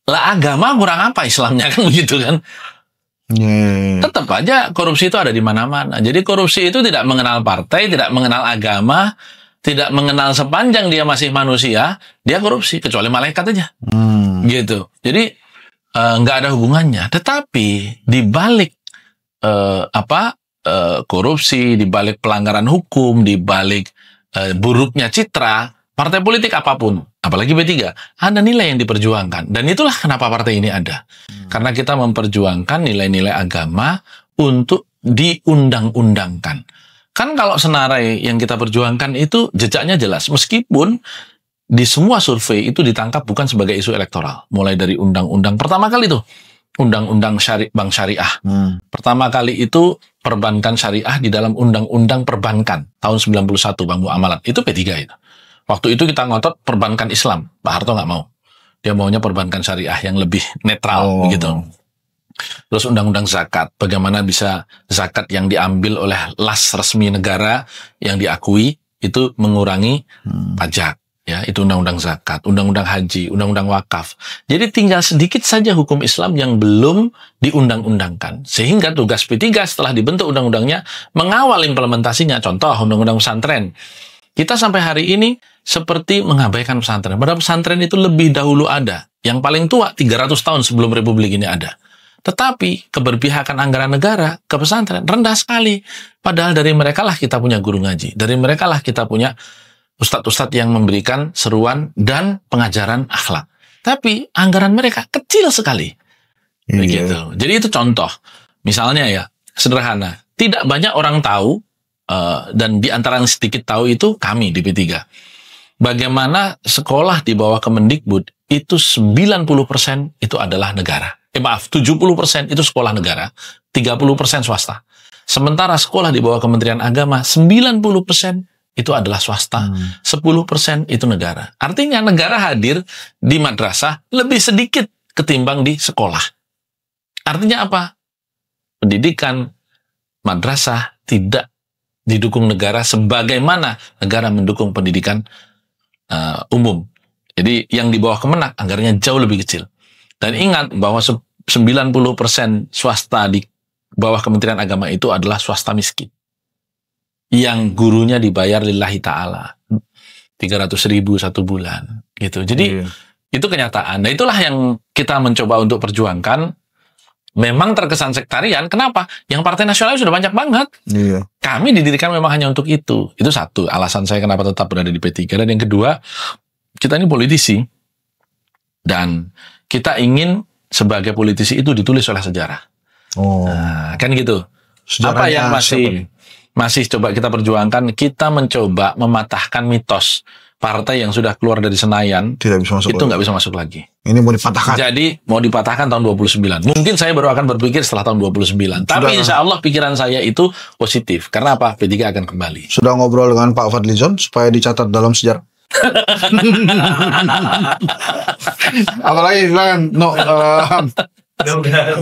A: Lah agama kurang apa Islamnya kan begitu kan? Tetap aja korupsi itu ada di mana-mana. Jadi korupsi itu tidak mengenal partai, tidak mengenal agama, tidak mengenal sepanjang dia masih manusia, dia korupsi, kecuali malaikat aja. Gitu. Jadi nggak ada hubungannya. Tetapi di balik korupsi, di balik pelanggaran hukum, di balik buruknya citra, partai politik apapun apalagi P3, ada nilai yang diperjuangkan. Dan itulah kenapa partai ini ada. Karena kita memperjuangkan nilai-nilai agama untuk diundang-undangkan. Kan kalau senarai yang kita perjuangkan itu jejaknya jelas. Meskipun di semua survei itu ditangkap bukan sebagai isu elektoral. Mulai dari undang-undang pertama kali tuh, undang-undang bank syariah. Pertama kali itu perbankan syariah di dalam undang-undang perbankan tahun 91 Bank Muamalat. Itu P3 itu. Waktu itu kita ngotot perbankan Islam. Pak Harto nggak mau. Dia maunya perbankan syariah yang lebih netral begitu. Terus undang-undang zakat. Bagaimana bisa zakat yang diambil oleh las resmi negara yang diakui itu mengurangi pajak. Ya, itu undang-undang zakat, undang-undang haji, undang-undang wakaf. Jadi tinggal sedikit saja hukum Islam yang belum diundang-undangkan. Sehingga tugas P3 setelah dibentuk undang-undangnya mengawal implementasinya. Contoh, undang-undang pesantren. Kita sampai hari ini seperti mengabaikan pesantren. Padahal pesantren itu lebih dahulu ada. Yang paling tua 300 tahun sebelum Republik ini ada. Tetapi keberpihakan anggaran negara ke pesantren rendah sekali. Padahal dari mereka lah kita punya guru ngaji. Dari mereka lah kita punya ustadz-ustadz yang memberikan seruan dan pengajaran akhlak. Tapi anggaran mereka kecil sekali. Begitu. Jadi itu contoh. Misalnya ya, sederhana. Tidak banyak orang tahu, dan di antara yang sedikit tahu itu kami di P3. Bagaimana sekolah di bawah Kemendikbud itu 90% itu adalah negara. 70% itu sekolah negara, 30% swasta. Sementara sekolah di bawah Kementerian Agama, 90% itu adalah swasta, 10% itu negara. Artinya negara hadir di madrasah lebih sedikit ketimbang di sekolah. Artinya apa? Pendidikan madrasah tidak didukung negara sebagaimana negara mendukung pendidikan umum. Jadi yang di bawah Kemenak anggarannya jauh lebih kecil. Dan ingat bahwa 90% swasta di bawah Kementerian Agama itu adalah swasta miskin. Yang gurunya dibayar lillahi ta'ala 300.000 satu bulan gitu. Jadi itu kenyataan. Nah itulah yang kita mencoba untuk perjuangkan. Memang terkesan sektarian. Kenapa? Yang Partai Nasional sudah banyak banget. Kami didirikan memang hanya untuk itu. Itu satu alasan saya kenapa tetap berada di P3. Dan yang kedua, kita ini politisi. Dan kita ingin sebagai politisi itu ditulis oleh sejarah. Nah, kan gitu. Apa yang masih coba kita perjuangkan, kita mencoba mematahkan mitos partai yang sudah keluar dari Senayan tidak bisa masuk itu nggak bisa masuk lagi.
B: Ini mau dipatahkan.
A: Jadi mau dipatahkan tahun 29. Mungkin saya baru akan berpikir setelah tahun 29. Tapi insya Allah pikiran saya itu positif. Karena apa? P3 akan kembali.
B: Sudah ngobrol dengan Pak Fadlizon supaya dicatat dalam sejarah. Apalagi silakan.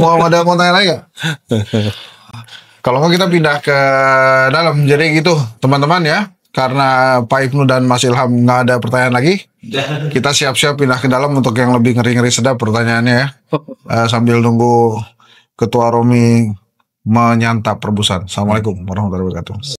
B: Mau tanya lagi nggak? Kalau mau kita pindah ke dalam. Jadi gitu teman-teman ya. Karena Pak Ibnu dan Mas Ilham nggak ada pertanyaan lagi, kita siap-siap pindah ke dalam untuk yang lebih ngeri-ngeri sedap pertanyaannya ya. Sambil nunggu Ketua Romi menyantap rebusan. Assalamualaikum warahmatullahi wabarakatuh.